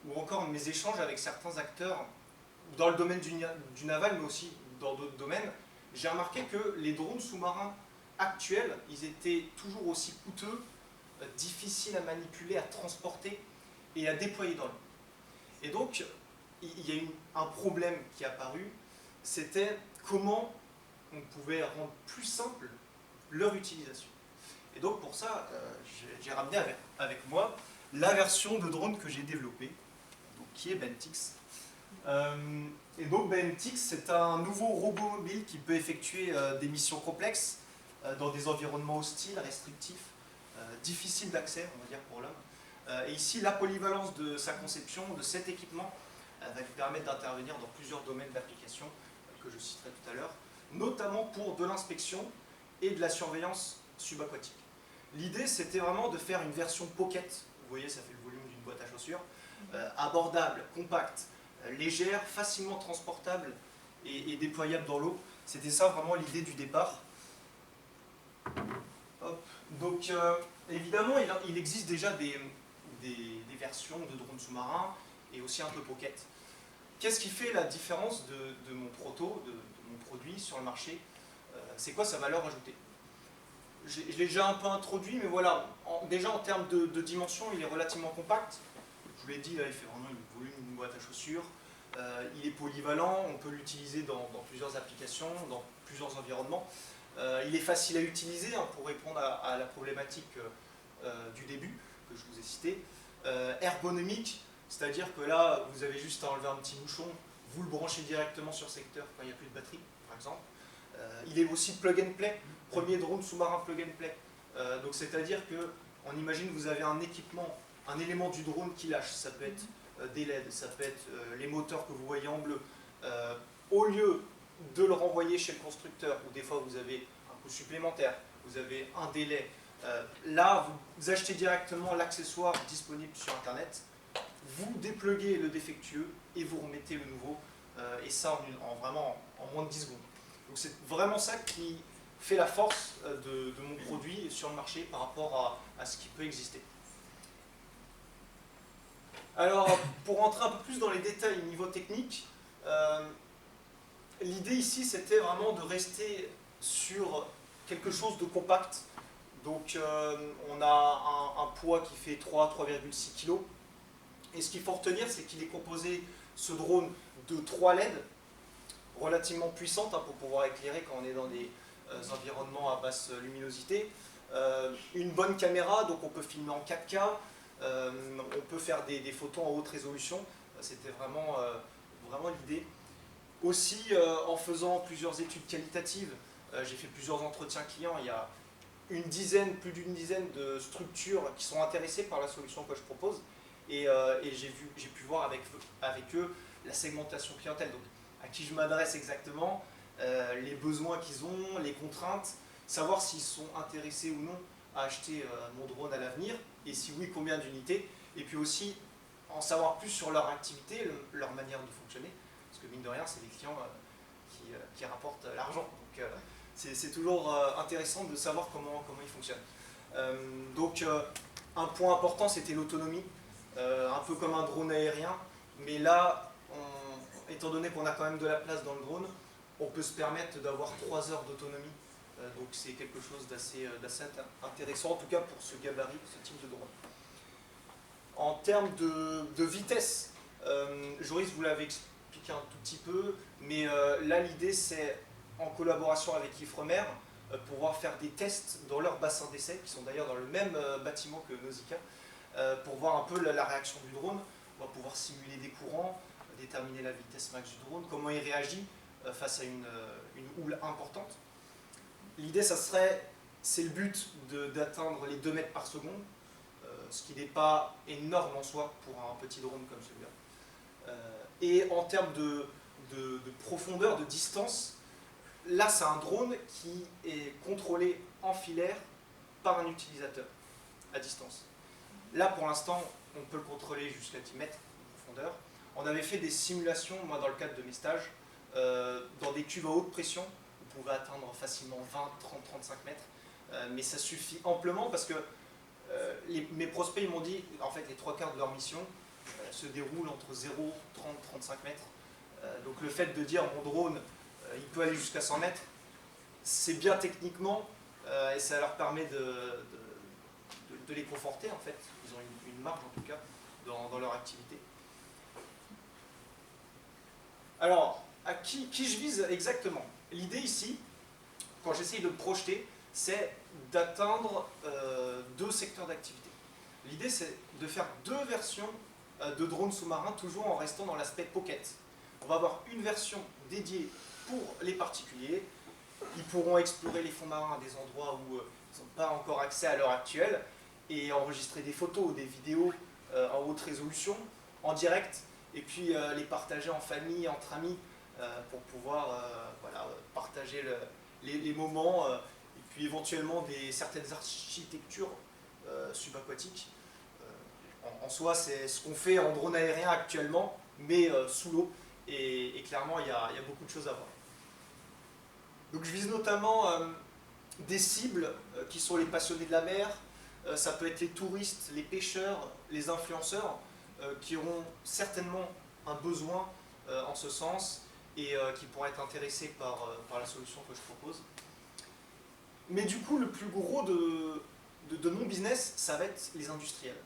ou encore mes échanges avec certains acteurs dans le domaine du naval mais aussi dans d'autres domaines, j'ai remarqué que les drones sous-marins actuels, ils étaient toujours aussi coûteux, difficiles à manipuler, à transporter et à déployer dans l'eau. Et donc, il y a un problème qui est apparu, c'était comment on pouvait rendre plus simple leur utilisation. Et donc pour ça, j'ai ramené avec moi la version de drone que j'ai développée, donc, qui est Bentix. Et donc Bentix, c'est un nouveau robot mobile qui peut effectuer des missions complexes dans des environnements hostiles, restrictifs, difficiles d'accès, on va dire, pour l'homme. Et ici, la polyvalence de sa conception, de cet équipement, va lui permettre d'intervenir dans plusieurs domaines d'application que je citerai tout à l'heure, notamment pour de l'inspection et de la surveillance subaquatique. L'idée, c'était vraiment de faire une version pocket, vous voyez, ça fait le volume d'une boîte à chaussures, abordable, compacte, légère, facilement transportable et déployable dans l'eau. C'était ça vraiment l'idée du départ. Hop. Donc évidemment, il existe déjà des versions de drones sous-marins et aussi un peu pocket. Qu'est-ce qui fait la différence de mon proto, de mon produit sur le marché? C'est quoi sa valeur ajoutée? Je l'ai déjà un peu introduit, mais voilà, déjà en termes de dimension, il est relativement compact. Je vous l'ai dit, là, il fait vraiment le volume d'une boîte à chaussures. Il est polyvalent, on peut l'utiliser dans plusieurs applications, dans plusieurs environnements. Il est facile à utiliser hein, pour répondre à la problématique du début que je vous ai citée. Ergonomique, c'est-à-dire que là, vous avez juste à enlever un petit bouchon, vous le branchez directement sur secteur quand il n'y a plus de batterie, par exemple. Il est aussi plug and play, premier drone sous-marin plug and play. Donc c'est-à-dire que, on imagine vous avez un équipement, un élément du drone qui lâche, ça peut être des LED, ça peut être les moteurs que vous voyez en bleu. Au lieu de le renvoyer chez le constructeur, où des fois vous avez un coût supplémentaire, vous avez un délai, là vous achetez directement l'accessoire disponible sur internet, vous dépluguez le défectueux et vous remettez le nouveau, et ça vraiment en moins de 10 secondes. Donc c'est vraiment ça qui fait la force de mon produit sur le marché par rapport à ce qui peut exister. Alors, pour rentrer un peu plus dans les détails niveau technique, l'idée ici c'était vraiment de rester sur quelque chose de compact. Donc on a un poids qui fait 3,6 kg. Et ce qu'il faut retenir, c'est qu'il est composé, ce drone, de 3 LED relativement puissantes hein, pour pouvoir éclairer quand on est dans des environnements à basse luminosité. Une bonne caméra, donc on peut filmer en 4K. On peut faire des photos en haute résolution, c'était vraiment l'idée. Aussi, en faisant plusieurs études qualitatives, j'ai fait plusieurs entretiens clients, il y a plus d'une dizaine de structures qui sont intéressées par la solution que je propose, et j'ai pu voir avec eux la segmentation clientèle, donc à qui je m'adresse exactement, les besoins qu'ils ont, les contraintes, savoir s'ils sont intéressés ou non à acheter mon drone à l'avenir, et si oui, combien d'unités, et puis aussi en savoir plus sur leur activité, leur manière de fonctionner, parce que mine de rien, c'est les clients qui rapportent l'argent, donc c'est toujours intéressant de savoir comment ils fonctionnent. Donc un point important, c'était l'autonomie, un peu comme un drone aérien, mais là, étant donné qu'on a quand même de la place dans le drone, on peut se permettre d'avoir 3 heures d'autonomie. Donc c'est quelque chose d'assez intéressant, en tout cas pour ce gabarit, ce type de drone. En termes de vitesse, Joris vous l'avait expliqué un tout petit peu, mais là l'idée c'est, en collaboration avec Ifremer, pouvoir faire des tests dans leur bassin d'essai, qui sont d'ailleurs dans le même bâtiment que Nausicaa, pour voir un peu la réaction du drone. On va pouvoir simuler des courants, déterminer la vitesse max du drone, comment il réagit face à une houle importante. L'idée, c'est le but d'atteindre les 2 mètres par seconde, ce qui n'est pas énorme en soi pour un petit drone comme celui-là. Et en termes de profondeur, de distance, là c'est un drone qui est contrôlé en filaire par un utilisateur à distance. Là pour l'instant on peut le contrôler jusqu'à 10 mètres de profondeur. On avait fait des simulations, moi dans le cadre de mes stages, dans des cuves à haute pression, vous pouvez atteindre facilement 20, 30, 35 mètres, mais ça suffit amplement parce que mes prospects ils m'ont dit, en fait les 3/4 de leur mission se déroulent entre 0, 30, 35 mètres. Donc le fait de dire mon drone il peut aller jusqu'à 100 mètres, c'est bien techniquement et ça leur permet de les conforter en fait. Ils ont une marge en tout cas dans leur activité. Alors, à qui je vise exactement? L'idée ici, quand j'essaye de me projeter, c'est d'atteindre 2 secteurs d'activité. L'idée c'est de faire 2 versions de drones sous-marins, toujours en restant dans l'aspect pocket. On va avoir une version dédiée pour les particuliers. Ils pourront explorer les fonds marins à des endroits où ils n'ont pas encore accès à l'heure actuelle et enregistrer des photos, des vidéos en haute résolution, en direct, et puis les partager en famille, entre amis, pour pouvoir voilà, partager les moments, et puis éventuellement certaines architectures subaquatiques. En soi, c'est ce qu'on fait en drone aérien actuellement, mais sous l'eau, et clairement, il y a beaucoup de choses à voir. Donc je vise notamment des cibles qui sont les passionnés de la mer, ça peut être les touristes, les pêcheurs, les influenceurs, qui auront certainement un besoin en ce sens et qui pourraient être intéressés par la solution que je propose. Mais du coup, le plus gros de mon business, ça va être les industriels.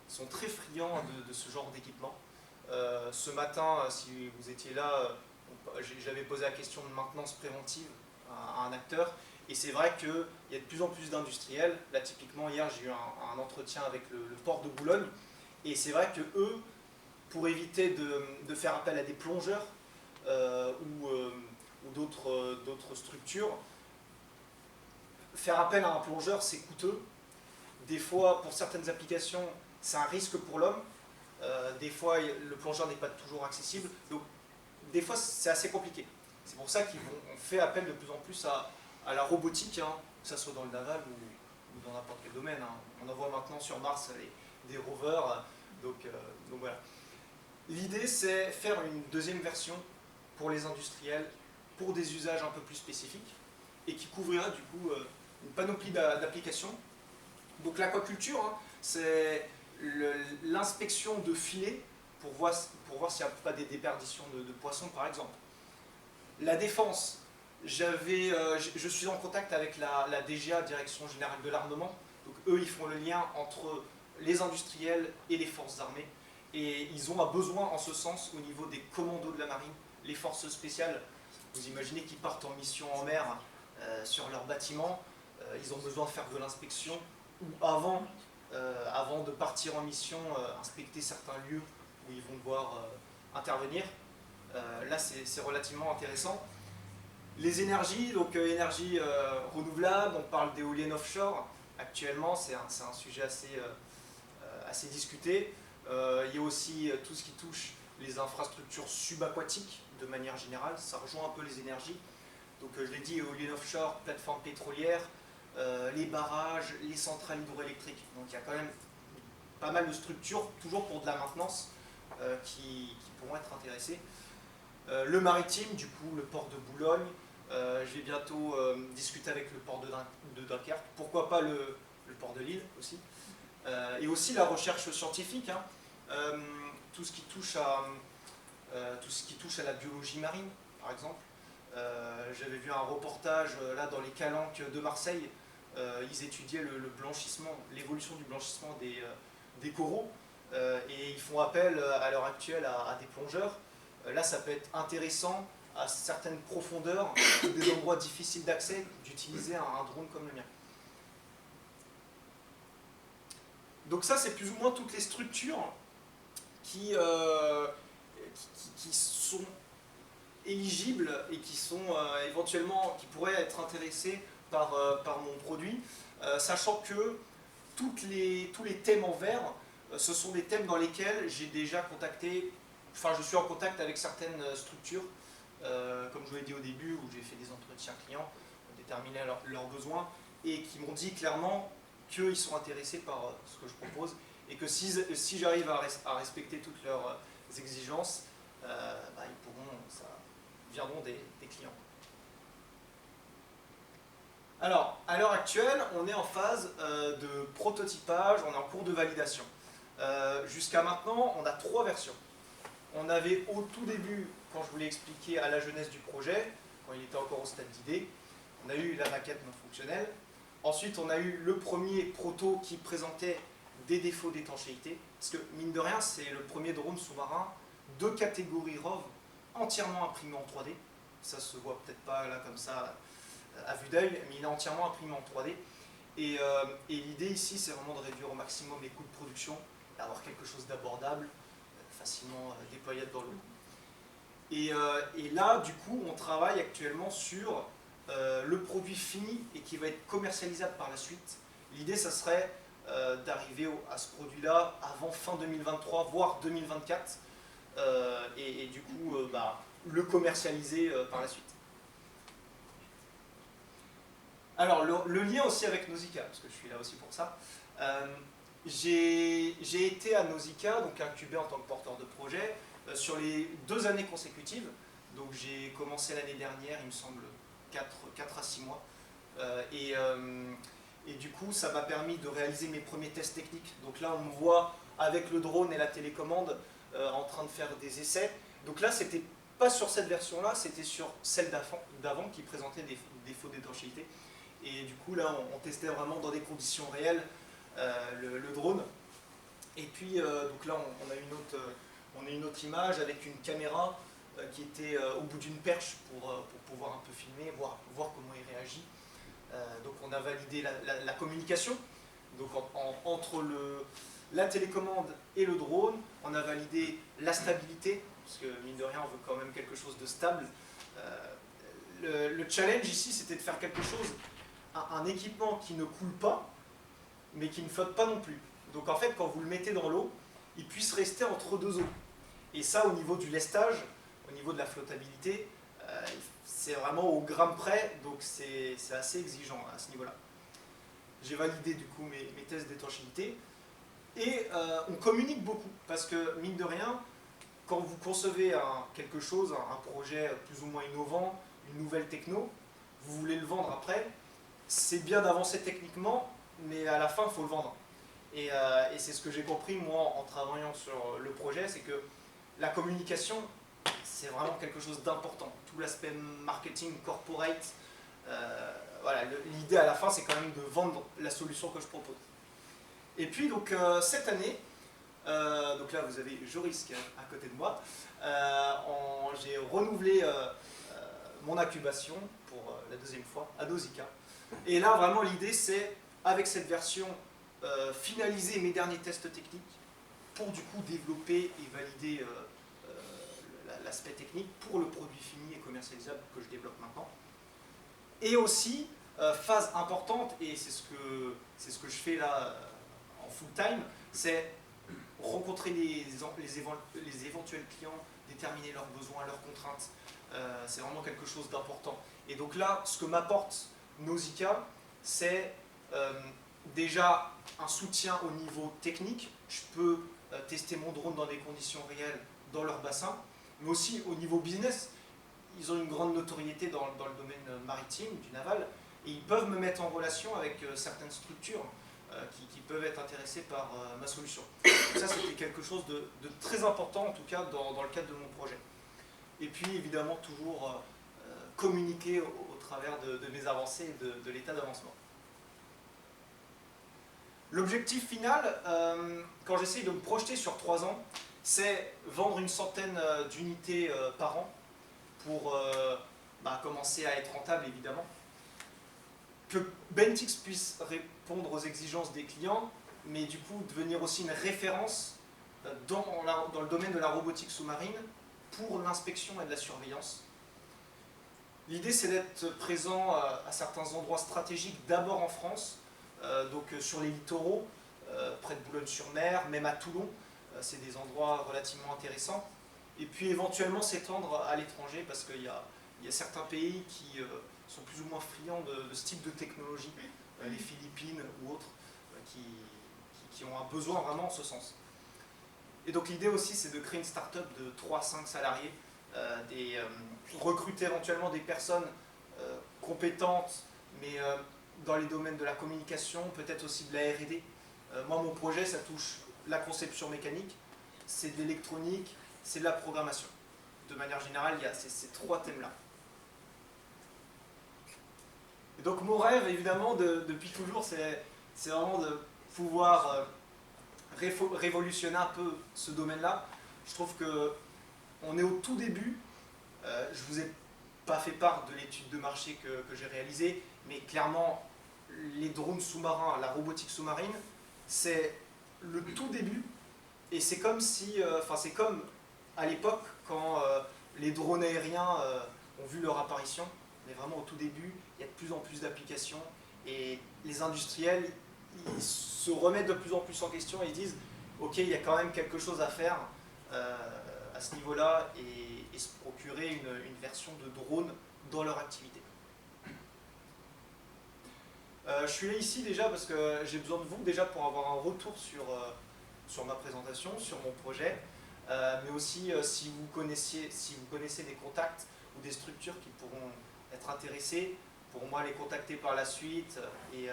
Ils sont très friands de ce genre d'équipement. Ce matin, si vous étiez là, j'avais posé la question de maintenance préventive à un acteur. Et c'est vrai qu'il y a de plus en plus d'industriels. Là, typiquement, hier, j'ai eu un entretien avec le port de Boulogne. Et c'est vrai que eux, pour éviter de faire appel à des plongeurs ou d'autres structures, faire appel à un plongeur, c'est coûteux. Des fois, pour certaines applications, c'est un risque pour l'homme. Des fois, le plongeur n'est pas toujours accessible. Donc, des fois, c'est assez compliqué. C'est pour ça qu'on fait appel de plus en plus à la robotique, hein, que ce soit dans le naval ou dans n'importe quel domaine. Hein. On en voit maintenant sur Mars des rovers. Donc voilà. L'idée, c'est faire une deuxième version pour les industriels, pour des usages un peu plus spécifiques, et qui couvrira du coup une panoplie d'applications. Donc l'aquaculture, hein, c'est l'inspection de filets pour voir s'il n'y a pas des déperditions de poissons, par exemple. La défense, je suis en contact avec la DGA, Direction Générale de l'Armement. Donc eux, ils font le lien entre les industriels et les forces armées. Et ils ont un besoin en ce sens au niveau des commandos de la marine, les forces spéciales. Vous imaginez qu'ils partent en mission en mer sur leur bâtiment. Ils ont besoin de faire de l'inspection ou avant de partir en mission, inspecter certains lieux où ils vont devoir intervenir. Là, c'est relativement intéressant. Les énergies, donc énergie renouvelable, on parle d'éoliennes offshore. Actuellement, c'est un sujet assez discuté. Il y a aussi tout ce qui touche les infrastructures subaquatiques de manière générale. Ça rejoint un peu les énergies. Donc je l'ai dit, éoliennes offshore, plateformes pétrolières, les barrages, les centrales hydroélectriques. Donc il y a quand même pas mal de structures, toujours pour de la maintenance, qui pourront être intéressées. Le maritime, du coup, le port de Boulogne. Je vais bientôt discuter avec le port de Dunkerque. Pourquoi pas le port de Lille aussi. Et aussi la recherche scientifique. Hein. Tout ce qui touche à la biologie marine, par exemple. J'avais vu un reportage là dans les calanques de Marseille. Ils étudiaient le blanchissement, l'évolution du blanchissement des coraux. Et ils font appel à l'heure actuelle à des plongeurs. Là, ça peut être intéressant à certaines profondeurs, des endroits difficiles d'accès, d'utiliser un drone comme le mien. Donc ça, c'est plus ou moins toutes les structures qui sont éligibles et qui sont éventuellement, qui pourraient être intéressées par mon produit, sachant que tous les thèmes en vert, ce sont des thèmes dans lesquels j'ai déjà contacté je suis en contact avec certaines structures, comme je vous l'ai dit au début, où j'ai fait des entretiens clients, déterminer leurs besoins, et qui m'ont dit clairement qu'ils sont intéressés par ce que je propose, et que si j'arrive à respecter toutes leurs exigences, ils pourront, ça viendront des clients. Alors, à l'heure actuelle, on est en phase de prototypage, on est en cours de validation. Jusqu'à maintenant, on a 3 versions. On avait au tout début, quand je vous l'ai expliqué à la jeunesse du projet, quand il était encore au stade d'idée, on a eu la maquette non fonctionnelle. Ensuite, on a eu le premier proto qui présentait des défauts d'étanchéité. Parce que, mine de rien, c'est le premier drone sous-marin de catégorie ROV entièrement imprimé en 3D. Ça se voit peut-être pas là comme ça à vue d'œil, mais il est entièrement imprimé en 3D. Et l'idée ici, c'est vraiment de réduire au maximum les coûts de production et d'avoir quelque chose d'abordable, facilement déployable dans l'eau. Et là, du coup, on travaille actuellement sur le produit fini et qui va être commercialisable par la suite. L'idée, ça serait d'arriver à ce produit-là avant fin 2023, voire 2024, et du coup, le commercialiser par la suite. Alors, le lien aussi avec Nausicaa, parce que je suis là aussi pour ça. J'ai été à Nausicaa, donc incubé en tant que porteur de projet, sur les 2 années consécutives. Donc j'ai commencé l'année dernière, il me semble, 4 à 6 mois. Et du coup, ça m'a permis de réaliser mes premiers tests techniques. Donc là, on me voit avec le drone et la télécommande en train de faire des essais. Donc là, c'était pas sur cette version-là, c'était sur celle d'avant qui présentait des défauts d'étanchéité. Et du coup, là, on testait vraiment dans des conditions réelles le drone. Et puis, donc là, on a une autre image avec une caméra qui était au bout d'une perche pour pouvoir un peu filmer, voir comment il réagit. Donc on a validé la communication. Donc entre la télécommande et le drone, on a validé la stabilité, parce que mine de rien, on veut quand même quelque chose de stable. Le challenge ici, c'était de faire quelque chose, un équipement qui ne coule pas, mais qui ne flotte pas non plus. Donc en fait, quand vous le mettez dans l'eau, il puisse rester entre 2 eaux. Et ça, au niveau du lestage, au niveau de la flottabilité, c'est vraiment au gramme près, donc c'est assez exigeant à ce niveau-là. J'ai validé du coup mes tests d'étanchéité, et on communique beaucoup, parce que mine de rien, quand vous concevez quelque chose, un projet plus ou moins innovant, une nouvelle techno, vous voulez le vendre après, c'est bien d'avancer techniquement, mais à la fin, il faut le vendre. Et c'est ce que j'ai compris, moi, en travaillant sur le projet, c'est que la communication, c'est vraiment quelque chose d'important. Tout l'aspect marketing, corporate, voilà, l'idée à la fin, c'est quand même de vendre la solution que je propose. Et puis, donc, cette année, donc là, vous avez Joris qui est à côté de moi, j'ai renouvelé mon incubation pour la 2e fois à Nausicaa. Et là, vraiment, l'idée, c'est, avec cette version, finaliser mes derniers tests techniques pour du coup développer et valider l'aspect technique pour le produit fini et commercialisable que je développe maintenant. Et aussi, phase importante, et c'est ce que je fais là en full time, c'est rencontrer les éventuels clients, déterminer leurs besoins, leurs contraintes. C'est vraiment quelque chose d'important. Et donc là, ce que m'apporte Nausicaa, c'est déjà un soutien au niveau technique. Je peux tester mon drone dans des conditions réelles dans leur bassin, mais aussi au niveau business. Ils ont une grande notoriété dans le domaine maritime, du naval, et ils peuvent me mettre en relation avec certaines structures qui peuvent être intéressées par ma solution. Donc ça, c'était quelque chose de très important, en tout cas dans le cadre de mon projet. Et puis, évidemment, toujours communiquer au travers de mes avancées et de l'état d'avancement. L'objectif final, quand j'essaye de me projeter sur 3 ans, c'est vendre une centaine d'unités par an pour commencer à être rentable, évidemment. Que Bentix puisse répondre aux exigences des clients, mais du coup devenir aussi une référence dans le domaine de la robotique sous-marine pour l'inspection et de la surveillance. L'idée, c'est d'être présent à certains endroits stratégiques, d'abord en France, donc sur les littoraux, près de Boulogne-sur-Mer, même à Toulon, c'est des endroits relativement intéressants. et puis éventuellement s'étendre à l'étranger, parce qu'il y a certains pays qui sont plus ou moins friands de ce type de technologie, les Philippines ou autres, qui ont un besoin vraiment en ce sens. Et donc l'idée aussi, c'est de créer une start-up de 3-5 salariés, recruter éventuellement des personnes compétentes, mais dans les domaines de la communication, peut-être aussi de la R&D. Moi, mon projet, ça touche la conception mécanique, c'est de l'électronique, c'est de la programmation. De manière générale, il y a ces 3 thèmes-là. Et donc mon rêve, évidemment, depuis toujours, c'est vraiment de pouvoir révolutionner un peu ce domaine-là. Je trouve qu'on est au tout début. Je vous ai pas fait part de l'étude de marché que j'ai réalisée, mais clairement, les drones sous-marins, la robotique sous-marine, c'est le tout début. Et c'est comme si, c'est comme à l'époque quand les drones aériens ont vu leur apparition. On est vraiment au tout début, il y a de plus en plus d'applications et les industriels ils se remettent de plus en plus en question et ils disent ok, il y a quand même quelque chose à faire à ce niveau-là et se procurer une version de drone dans leur activité. Je suis là ici déjà parce que j'ai besoin de vous déjà pour avoir un retour sur ma présentation, sur mon projet, mais aussi si vous connaissez des contacts ou des structures qui pourront être intéressées, pour moi les contacter par la suite et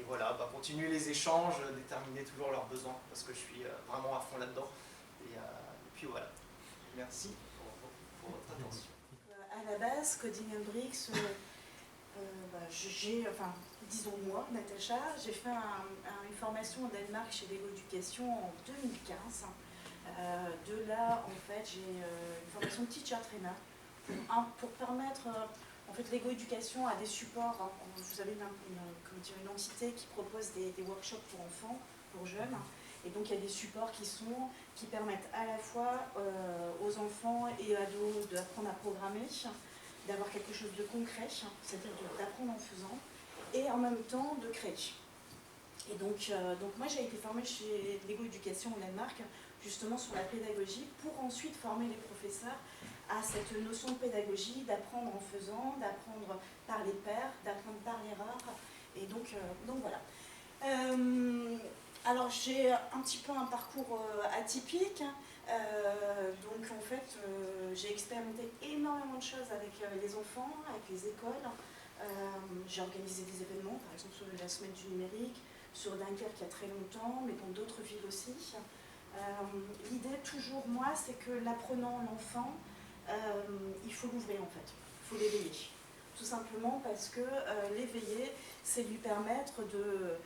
voilà, continuer les échanges, déterminer toujours leurs besoins parce que je suis vraiment à fond là-dedans et puis voilà, merci pour votre attention. À la base, Coding and Bricks, disons moi, Natacha, j'ai fait une formation au Danemark chez Lego Éducation en 2015. De là, en fait, j'ai une formation de teacher trainer pour permettre en fait, Lego Éducation a des supports. Vous avez une entité qui propose des workshops pour enfants, pour jeunes. Et donc il y a des supports qui permettent à la fois aux enfants et ados d'apprendre à programmer, d'avoir quelque chose de concret, c'est-à-dire d'apprendre en faisant, et en même temps de créer. Et donc moi j'ai été formée chez Lego Éducation au Danemark, justement sur la pédagogie, pour ensuite former les professeurs à cette notion de pédagogie, d'apprendre en faisant, d'apprendre par les pairs, d'apprendre par l'erreur. Et donc voilà. Alors j'ai un petit peu un parcours atypique. Donc en fait, j'ai expérimenté énormément de choses avec les enfants, avec les écoles. J'ai organisé des événements, par exemple sur la semaine du numérique, sur Dunkerque il y a très longtemps, mais dans d'autres villes aussi. L'idée toujours, moi, c'est que l'apprenant, l'enfant, il faut l'ouvrir en fait, il faut l'éveiller. Tout simplement parce que l'éveiller, c'est lui permettre de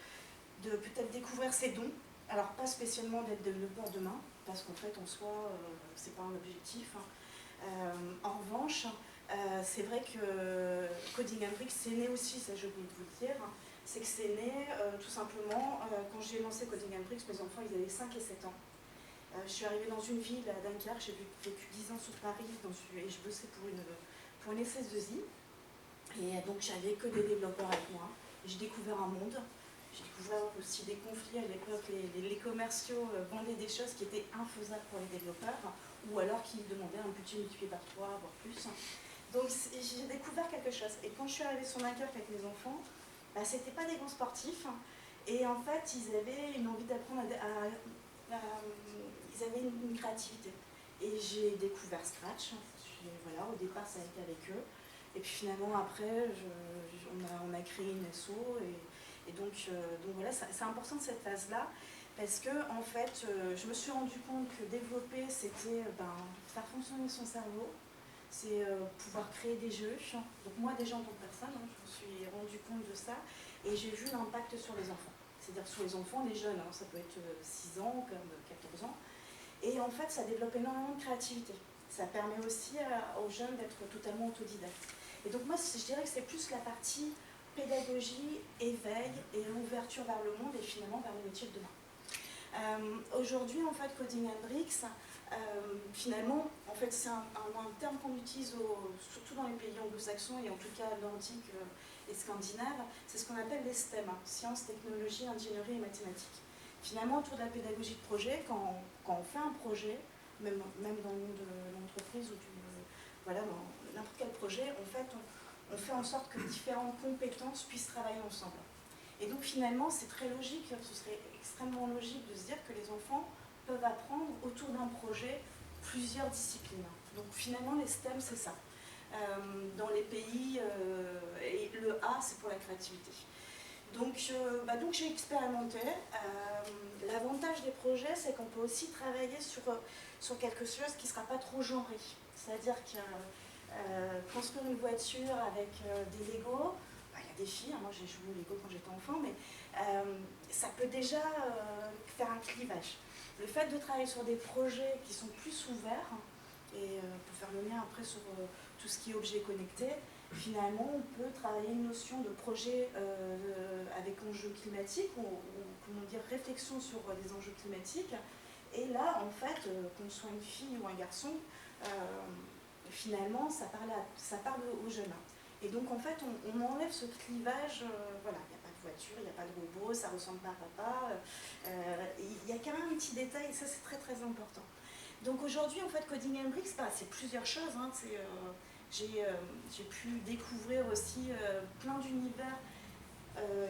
peut-être découvrir ses dons. Alors pas spécialement d'être développeur demain, parce qu'en fait en soi, c'est pas un objectif. En revanche, c'est vrai que Coding and Bricks, c'est né aussi, ça j'ai oublié de vous le dire, c'est que c'est né tout simplement, quand j'ai lancé Coding and Bricks, mes enfants ils avaient 5 et 7 ans. Je suis arrivée dans une ville, à Dunkerque, j'ai vécu 10 ans sur Paris, et je bossais pour une SS2I. Et donc j'avais que des développeurs avec moi. J'ai découvert un monde. J'ai découvert aussi des conflits à l'époque. Les commerciaux vendaient des choses qui étaient infaisables pour les développeurs, ou alors qui demandaient un budget multiplié par 3, voire plus. Donc j'ai découvert quelque chose. Et quand je suis arrivée sur Dunkerque avec mes enfants, c'était pas des grands sportifs. Et en fait, ils avaient une envie d'apprendre ils avaient une créativité. Et j'ai découvert Scratch. Voilà, au départ, ça a été avec eux. Et puis finalement, après, on a créé une SO. Et donc voilà, c'est important cette phase-là. Parce que, en fait, je me suis rendu compte que développer, c'était faire fonctionner son cerveau. C'est pouvoir créer des jeux. Donc moi, déjà en tant que personne, je me suis rendu compte de ça. Et j'ai vu l'impact sur les enfants. C'est-à-dire sur les enfants, les jeunes, ça peut être 6 ans comme 14 ans. Et en fait, ça développe énormément de créativité. Ça permet aussi aux jeunes d'être totalement autodidactes. Et donc moi, je dirais que c'est plus la partie pédagogie, éveil et ouverture vers le monde et finalement vers le métier de demain. Aujourd'hui, en fait, Coding and Bricks, finalement, en fait, c'est un terme qu'on utilise surtout dans les pays anglo-saxons et en tout cas nordiques et scandinaves, c'est ce qu'on appelle les STEM, sciences, technologies, ingénierie et mathématiques. Finalement, autour de la pédagogie de projet, quand on fait un projet, même dans le monde de l'entreprise ou voilà, dans n'importe quel projet, en fait, on fait en sorte que différentes compétences puissent travailler ensemble. Et donc finalement, c'est très logique, ce serait extrêmement logique de se dire que les enfants peuvent apprendre autour d'un projet plusieurs disciplines. Donc finalement, les STEM, c'est ça. Dans les pays, et le A, c'est pour la créativité. Donc j'ai expérimenté. L'avantage des projets, c'est qu'on peut aussi travailler sur quelque chose qui ne sera pas trop genré. C'est-à-dire que construire une voiture avec des Legos, il y a des filles, moi j'ai joué au Lego quand j'étais enfant, mais ça peut déjà faire un clivage. Le fait de travailler sur des projets qui sont plus ouverts, et pour faire le lien après sur tout ce qui est objet connecté, finalement on peut travailler une notion de projet avec enjeux climatiques, ou comment dire, réflexion sur les enjeux climatiques, et là en fait, qu'on soit une fille ou un garçon, finalement ça parle aux jeunes. Et donc en fait on enlève ce clivage, voilà, il n'y a pas de voiture, il n'y a pas de robot, ça ressemble pas à papa, il y a quand même un petit détail et ça c'est très très important. Donc aujourd'hui en fait Coding and Bricks, c'est plusieurs choses, hein, j'ai pu découvrir aussi plein d'univers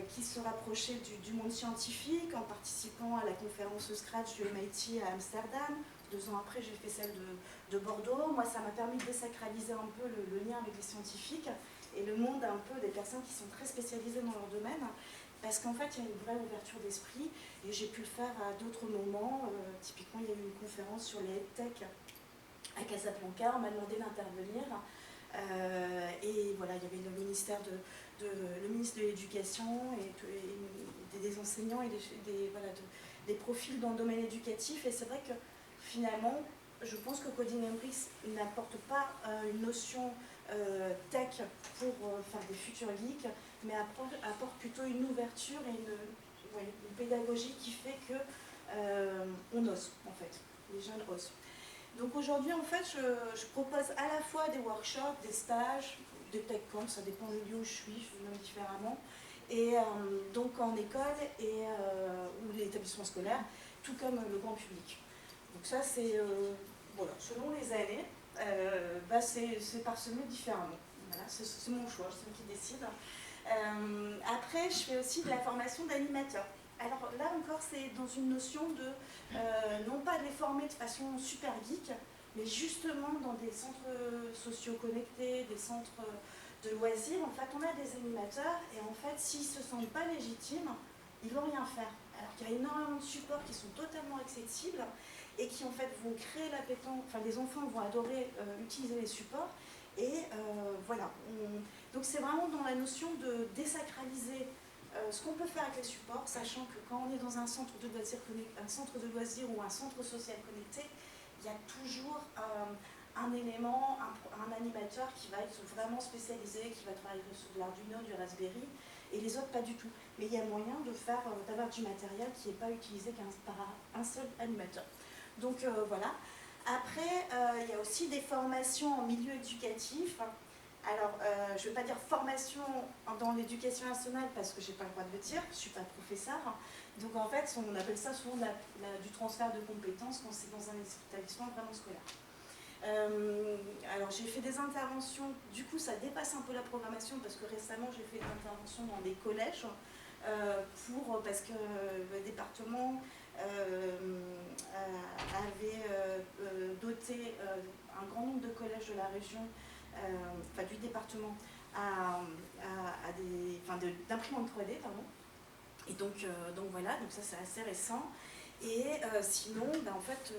qui se rapprochaient du monde scientifique en participant à la conférence Scratch du MIT à Amsterdam. 2 ans après, j'ai fait celle de Bordeaux. Moi, ça m'a permis de désacraliser un peu le lien avec les scientifiques et le monde un peu des personnes qui sont très spécialisées dans leur domaine, parce qu'en fait, il y a une vraie ouverture d'esprit et j'ai pu le faire à d'autres moments. Typiquement, il y a eu une conférence sur les EdTech à Casablanca, on m'a demandé d'intervenir. Et voilà, il y avait le ministère le ministre de l'Éducation et des enseignants et des profils dans le domaine éducatif. Et c'est vrai que finalement, je pense que Coding and Bricks n'apporte pas une notion tech pour faire des futurs geeks, mais apporte plutôt une ouverture et une pédagogie qui fait que on ose, en fait, les jeunes osent. Donc aujourd'hui, en fait, je propose à la fois des workshops, des stages, des tech camps, ça dépend du lieu où je suis même différemment, et donc en école ou l'établissement scolaire, tout comme le grand public. Donc ça, c'est, voilà, selon les années, c'est parsemé différemment. Voilà, c'est mon choix, c'est moi qui décide. Après, je fais aussi de la formation d'animateur. Alors là encore, c'est dans une notion de, non pas de les former de façon super geek, mais justement dans des centres sociaux connectés, des centres de loisirs. En fait, on a des animateurs et en fait, s'ils ne se sentent pas légitimes, ils ne vont rien faire. Alors qu'il y a énormément de supports qui sont totalement accessibles et qui en fait vont créer l'appétence, enfin les enfants vont adorer utiliser les supports. Et voilà, donc c'est vraiment dans la notion de désacraliser ce qu'on peut faire avec les supports, sachant que quand on est dans un centre de loisirs, ou un centre social connecté, il y a toujours un élément, un animateur qui va être vraiment spécialisé, qui va travailler sur de l'Arduino, du Raspberry, et les autres pas du tout. Mais il y a moyen d'avoir du matériel qui n'est pas utilisé par un seul animateur. Donc voilà. Après, il y a aussi des formations en milieu éducatif. Alors, je ne vais pas dire formation dans l'éducation nationale parce que je n'ai pas le droit de le dire, je ne suis pas professeur. Donc en fait, on appelle ça souvent du transfert de compétences quand c'est dans un établissement vraiment scolaire. Alors j'ai fait des interventions, du coup ça dépasse un peu la programmation parce que récemment j'ai fait des interventions dans des collèges parce que le département avait doté un grand nombre de collèges de la région, enfin du département, d'imprimantes 3D, pardon. Et donc voilà, donc ça c'est assez récent. Et sinon, en fait,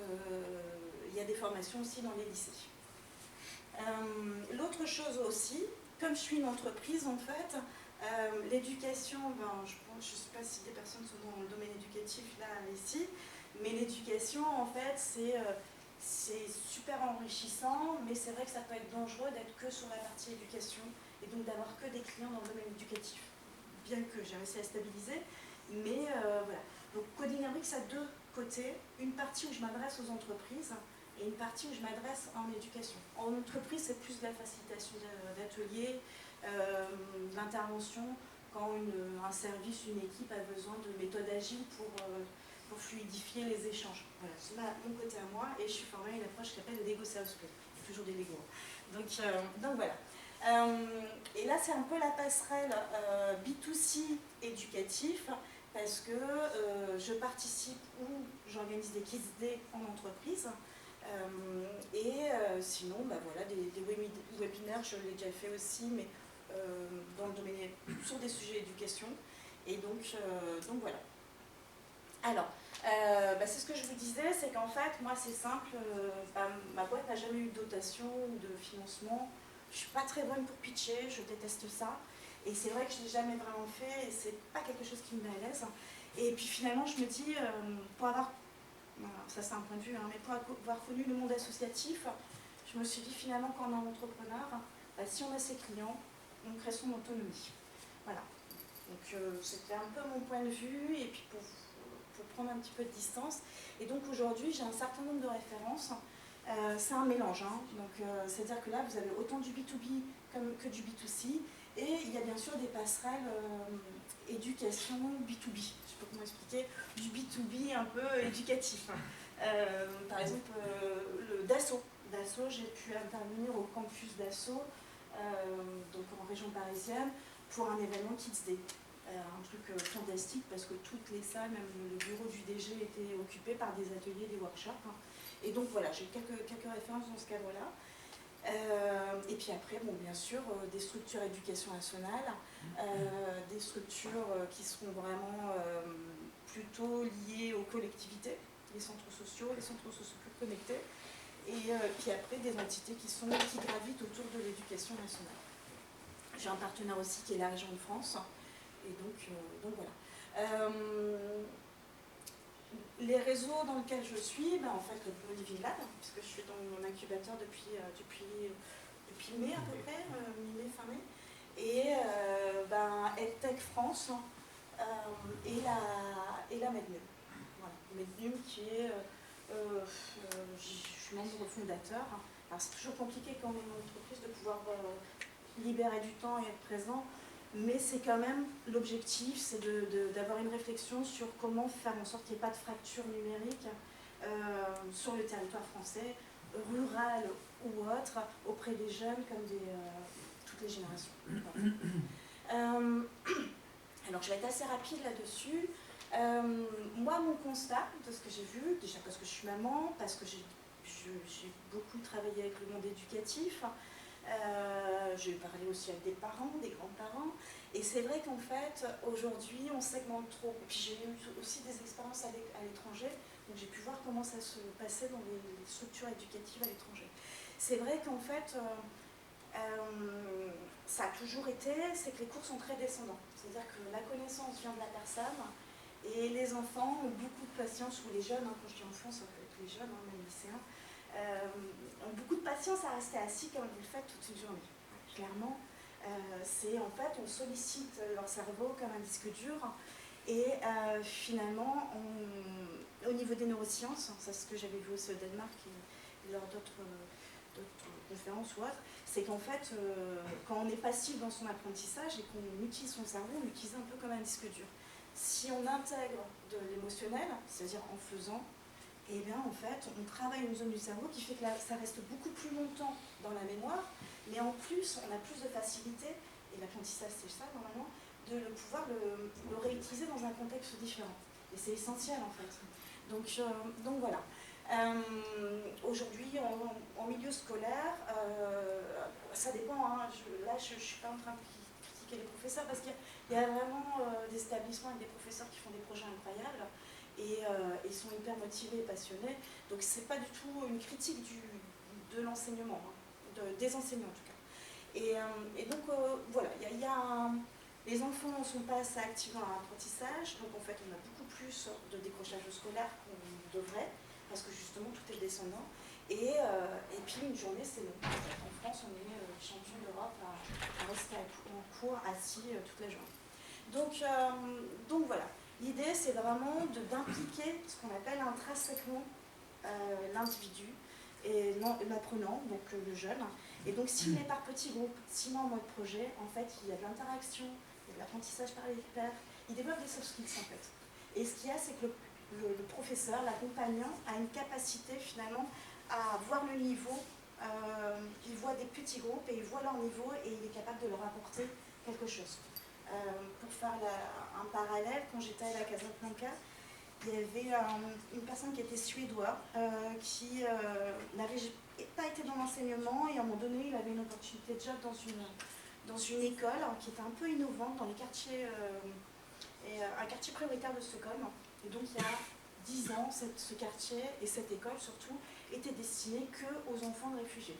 il y a des formations aussi dans les lycées. L'autre chose aussi, comme je suis une entreprise en fait, l'éducation, je ne sais pas si des personnes sont dans le domaine éducatif là, ici, mais l'éducation en fait c'est super enrichissant, mais c'est vrai que ça peut être dangereux d'être que sur la partie éducation et donc d'avoir que des clients dans le domaine éducatif, bien que j'ai réussi à stabiliser, mais voilà. Donc Coding and Bricks a 2 côtés, une partie où je m'adresse aux entreprises et une partie où je m'adresse en éducation. En entreprise, c'est plus de la facilitation d'ateliers, l'intervention quand un service, une équipe a besoin de méthodes agiles pour pour fluidifier les échanges. Voilà, c'est mon côté à moi, et je suis formée à une approche qui s'appelle le Lego Sales Club. Toujours des Lego. Donc voilà. Et là, c'est un peu la passerelle B2C éducatif, parce que je participe ou j'organise des Kids Day en entreprise. Sinon, bah voilà, des webinaires, je l'ai déjà fait aussi, mais dans le domaine sur des sujets d'éducation. Et donc voilà. Alors, c'est ce que je vous disais, c'est qu'en fait, moi c'est simple, ma boîte n'a jamais eu de dotation ou de financement. Je ne suis pas très bonne pour pitcher, je déteste ça. Et c'est vrai que je ne l'ai jamais vraiment fait, et c'est pas quelque chose qui me met à l'aise. Et puis finalement, je me dis, pour avoir, ça c'est un point de vue, mais pour avoir connu le monde associatif, je me suis dit finalement, quand on est un entrepreneur, si on a ses clients, on crée son autonomie. Voilà. Donc c'était un peu mon point de vue, et puis pour prendre un petit peu de distance. Et donc aujourd'hui, j'ai un certain nombre de références. C'est un mélange, donc c'est-à-dire que là, vous avez autant du B2B que du B2C, et il y a bien sûr des passerelles éducation B2B. Je ne sais pas comment expliquer, du B2B un peu éducatif. Par exemple, le Dassault. Dassault, j'ai pu intervenir au campus Dassault, donc en région parisienne, pour un événement Kids Day. Un truc fantastique, parce que toutes les salles, même le bureau du DG, étaient occupés par des ateliers, des workshops. Et donc voilà, j'ai quelques références dans ce cadre-là. Et puis après, bon, bien sûr, des structures éducation nationale, des structures qui seront vraiment plutôt liées aux collectivités, les centres sociaux plus connectés, et puis après des entités qui gravitent autour de l'éducation nationale. J'ai un partenaire aussi qui est la région de France, et donc voilà. Les réseaux dans lesquels je suis, en fait, le Living Lab, puisque je suis dans mon incubateur depuis mai à peu près, mi-mai, fin mai, et EdTech France et la Mednum. Voilà. Mednum qui est, je suis membre fondateur. Alors c'est toujours compliqué quand on est une entreprise de pouvoir libérer du temps et être présent, mais c'est quand même l'objectif, c'est d'avoir une réflexion sur comment faire en sorte qu'il n'y ait pas de fracture numérique sur le territoire français, rural ou autre, auprès des jeunes comme toutes les générations. Alors je vais être assez rapide là-dessus. Moi, mon constat de ce que j'ai vu, déjà parce que je suis maman, parce que j'ai beaucoup travaillé avec le monde éducatif, j'ai parlé aussi avec des parents, des grands-parents, et c'est vrai qu'en fait, aujourd'hui, on segmente trop. Puis j'ai eu aussi des expériences à l'étranger, donc j'ai pu voir comment ça se passait dans les structures éducatives à l'étranger. C'est vrai qu'en fait, ça a toujours été, c'est que les cours sont très descendants. C'est-à-dire que la connaissance vient de la personne, et les enfants ont beaucoup de patience, ou les jeunes, quand je dis enfants, ça peut être les jeunes, même lycéens, ont beaucoup de patience à rester assis comme vous le faites toute une journée. Clairement, c'est en fait, on sollicite leur cerveau comme un disque dur, et finalement, au niveau des neurosciences, c'est ce que j'avais vu aussi au Danemark et lors d'autres conférences ou autres, c'est qu'en fait, quand on est passif dans son apprentissage et qu'on utilise son cerveau, on l'utilise un peu comme un disque dur. Si on intègre de l'émotionnel, c'est-à-dire en faisant, et bien en fait, on travaille une zone du cerveau qui fait que ça reste beaucoup plus longtemps dans la mémoire, mais en plus, on a plus de facilité, et l'apprentissage c'est ça normalement, de pouvoir le réutiliser dans un contexte différent. Et c'est essentiel en fait. Donc voilà. Aujourd'hui, en milieu scolaire, ça dépend, là je ne suis pas en train de critiquer les professeurs, parce qu'il y a vraiment des établissements avec des professeurs qui font des projets incroyables, et ils sont hyper motivés et passionnés, donc c'est pas du tout une critique de l'enseignement, des enseignants en tout cas. Et donc voilà, les enfants ne sont pas assez actifs dans leur apprentissage, donc en fait on a beaucoup plus de décrochage scolaire qu'on devrait, parce que justement tout est descendant, et puis une journée c'est long. En France on est champion d'Europe à rester en cours assis toute la journée. Donc voilà, l'idée c'est vraiment d'impliquer ce qu'on appelle intrinsèquement l'individu et l'apprenant, donc le jeune. Et donc s'il est par petits groupes, 6 mois en mode projet, en fait il y a de l'interaction, il y a de l'apprentissage par les pairs, il développe des soft skills en fait. Et ce qu'il y a, c'est que le professeur, l'accompagnant, a une capacité finalement à voir le niveau. Il voit des petits groupes et il voit leur niveau et il est capable de leur apporter quelque chose. Pour faire un parallèle, quand j'étais à la Casablanca, il y avait une personne qui était suédois, qui n'avait pas été dans l'enseignement et à un moment donné, il avait une opportunité de job dans une école qui était un peu innovante dans les quartiers, un quartier prioritaire de Stockholm. Et donc il y a 10 ans, ce quartier et cette école surtout étaient destinés qu'aux enfants de réfugiés.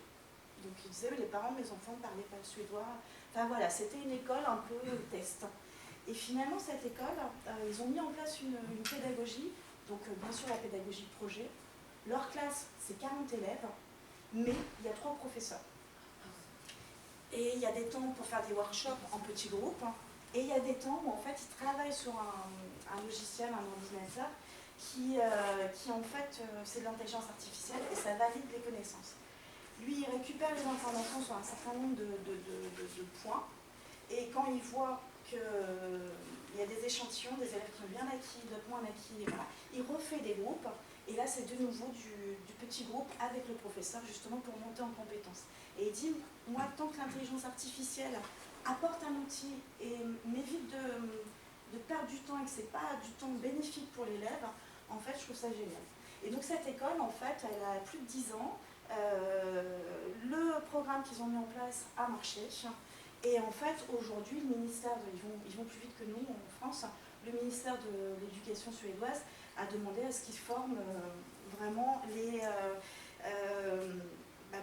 Donc ils disaient, les parents de mes enfants ne parlaient pas le suédois. Enfin voilà, c'était une école un peu test. Et finalement, cette école, ils ont mis en place une pédagogie, donc bien sûr la pédagogie de projet. Leur classe, c'est 40 élèves, mais il y a 3 professeurs. Et il y a des temps pour faire des workshops en petits groupes, et il y a des temps où en fait ils travaillent sur un logiciel, un ordinateur, qui en fait, c'est de l'intelligence artificielle et ça valide les connaissances. Lui, il récupère les informations sur un certain nombre de points, et quand il voit qu'il y a des échantillons, des élèves qui ont bien acquis, d'autres moins acquis, voilà, il refait des groupes, et là c'est de nouveau du petit groupe avec le professeur, justement pour monter en compétences. Et il dit, moi, tant que l'intelligence artificielle apporte un outil et m'évite de perdre du temps et que ce n'est pas du temps bénéfique pour l'élève, en fait, je trouve ça génial. Et donc cette école, en fait, elle a plus de 10 ans. Le programme qu'ils ont mis en place a marché. Et en fait, aujourd'hui, le ministère, ils vont plus vite que nous en France, le ministère de l'Éducation suédoise a demandé à ce qu'ils forment vraiment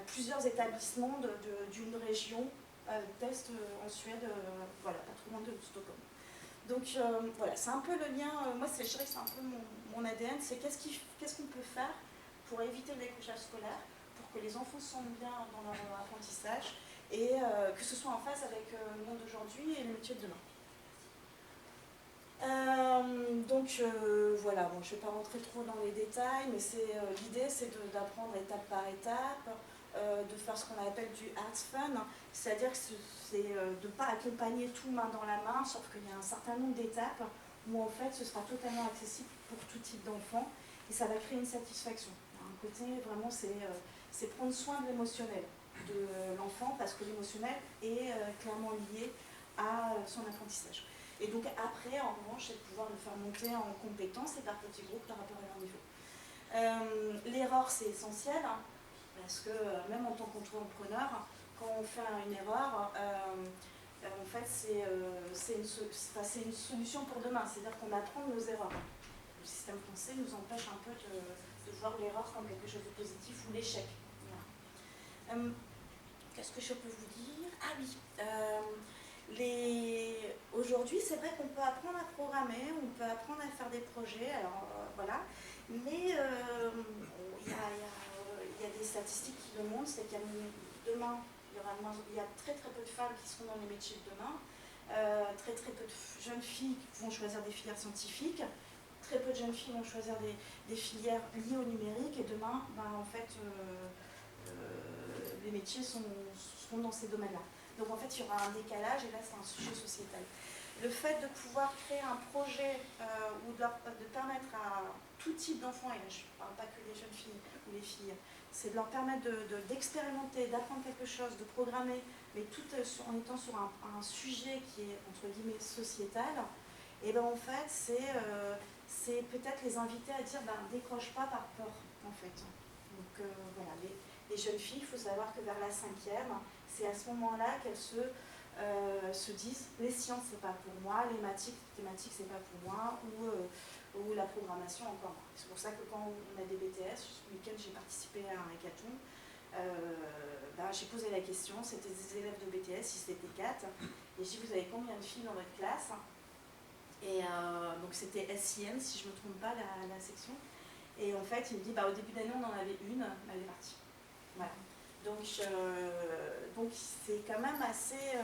plusieurs établissements d'une région test en Suède, voilà, pas trop loin de Stockholm. Donc voilà, c'est un peu le lien, moi je dirais que c'est un peu mon ADN, c'est qu'est-ce qu'on peut faire pour éviter le décrochage scolaire, pour que les enfants se sentent bien dans leur apprentissage et que ce soit en phase avec le monde d'aujourd'hui et le métier de demain. Voilà, bon, je ne vais pas rentrer trop dans les détails, mais l'idée c'est d'apprendre étape par étape, de faire ce qu'on appelle du arts fun, c'est-à-dire que c'est de ne pas accompagner tout main dans la main, sauf qu'il y a un certain nombre d'étapes où en fait ce sera totalement accessible pour tout type d'enfant et ça va créer une satisfaction. Un côté vraiment c'est prendre soin de l'émotionnel de l'enfant parce que l'émotionnel est clairement lié à son apprentissage. Et donc après, en revanche, c'est de pouvoir le faire monter en compétences et par petits groupes par rapport à leur niveau. L'erreur, c'est essentiel, hein, parce que même en tant qu'entrepreneur, quand on fait une erreur, en fait, c'est une solution pour demain. C'est-à-dire qu'on apprend de nos erreurs. Le système français nous empêche un peu de voir l'erreur comme quelque chose de positif ou l'échec. Voilà. Qu'est-ce que je peux vous dire? Ah oui. Aujourd'hui, c'est vrai qu'on peut apprendre à programmer, on peut apprendre à faire des projets, alors voilà, mais il y a des statistiques qui le montrent, c'est qu'il y a demain, il y a très très peu de femmes qui seront dans les métiers de demain, très très peu de jeunes filles vont choisir des filières scientifiques, très peu de jeunes filles vont choisir des filières liées au numérique, et demain, en fait, les métiers seront dans ces domaines-là. Donc en fait, il y aura un décalage, et là, c'est un sujet sociétal. Le fait de pouvoir créer un projet ou de permettre à tout type d'enfants, et là, je ne parle pas que des jeunes filles ou les filles, c'est de leur permettre d'expérimenter, d'apprendre quelque chose, de programmer, mais tout en étant sur un sujet qui est, entre guillemets, sociétal, et bien en fait, c'est peut-être les inviter à dire, décroche pas par peur, en fait. Donc voilà, les jeunes filles, il faut savoir que vers la 5e, c'est à ce moment-là qu'elles se disent les sciences c'est pas pour moi, les mathématiques c'est pas pour moi, ou la programmation encore moins. C'est pour ça que quand on a des BTS, ce week-end j'ai participé à un hackathon, j'ai posé la question, c'était des élèves de BTS, ils étaient 4, et j'ai dit vous avez combien de filles dans votre classe? Et donc c'était SIM si je ne me trompe pas la section, et en fait il me dit au début d'année on en avait une, elle est partie. Voilà. Donc c'est quand même assez,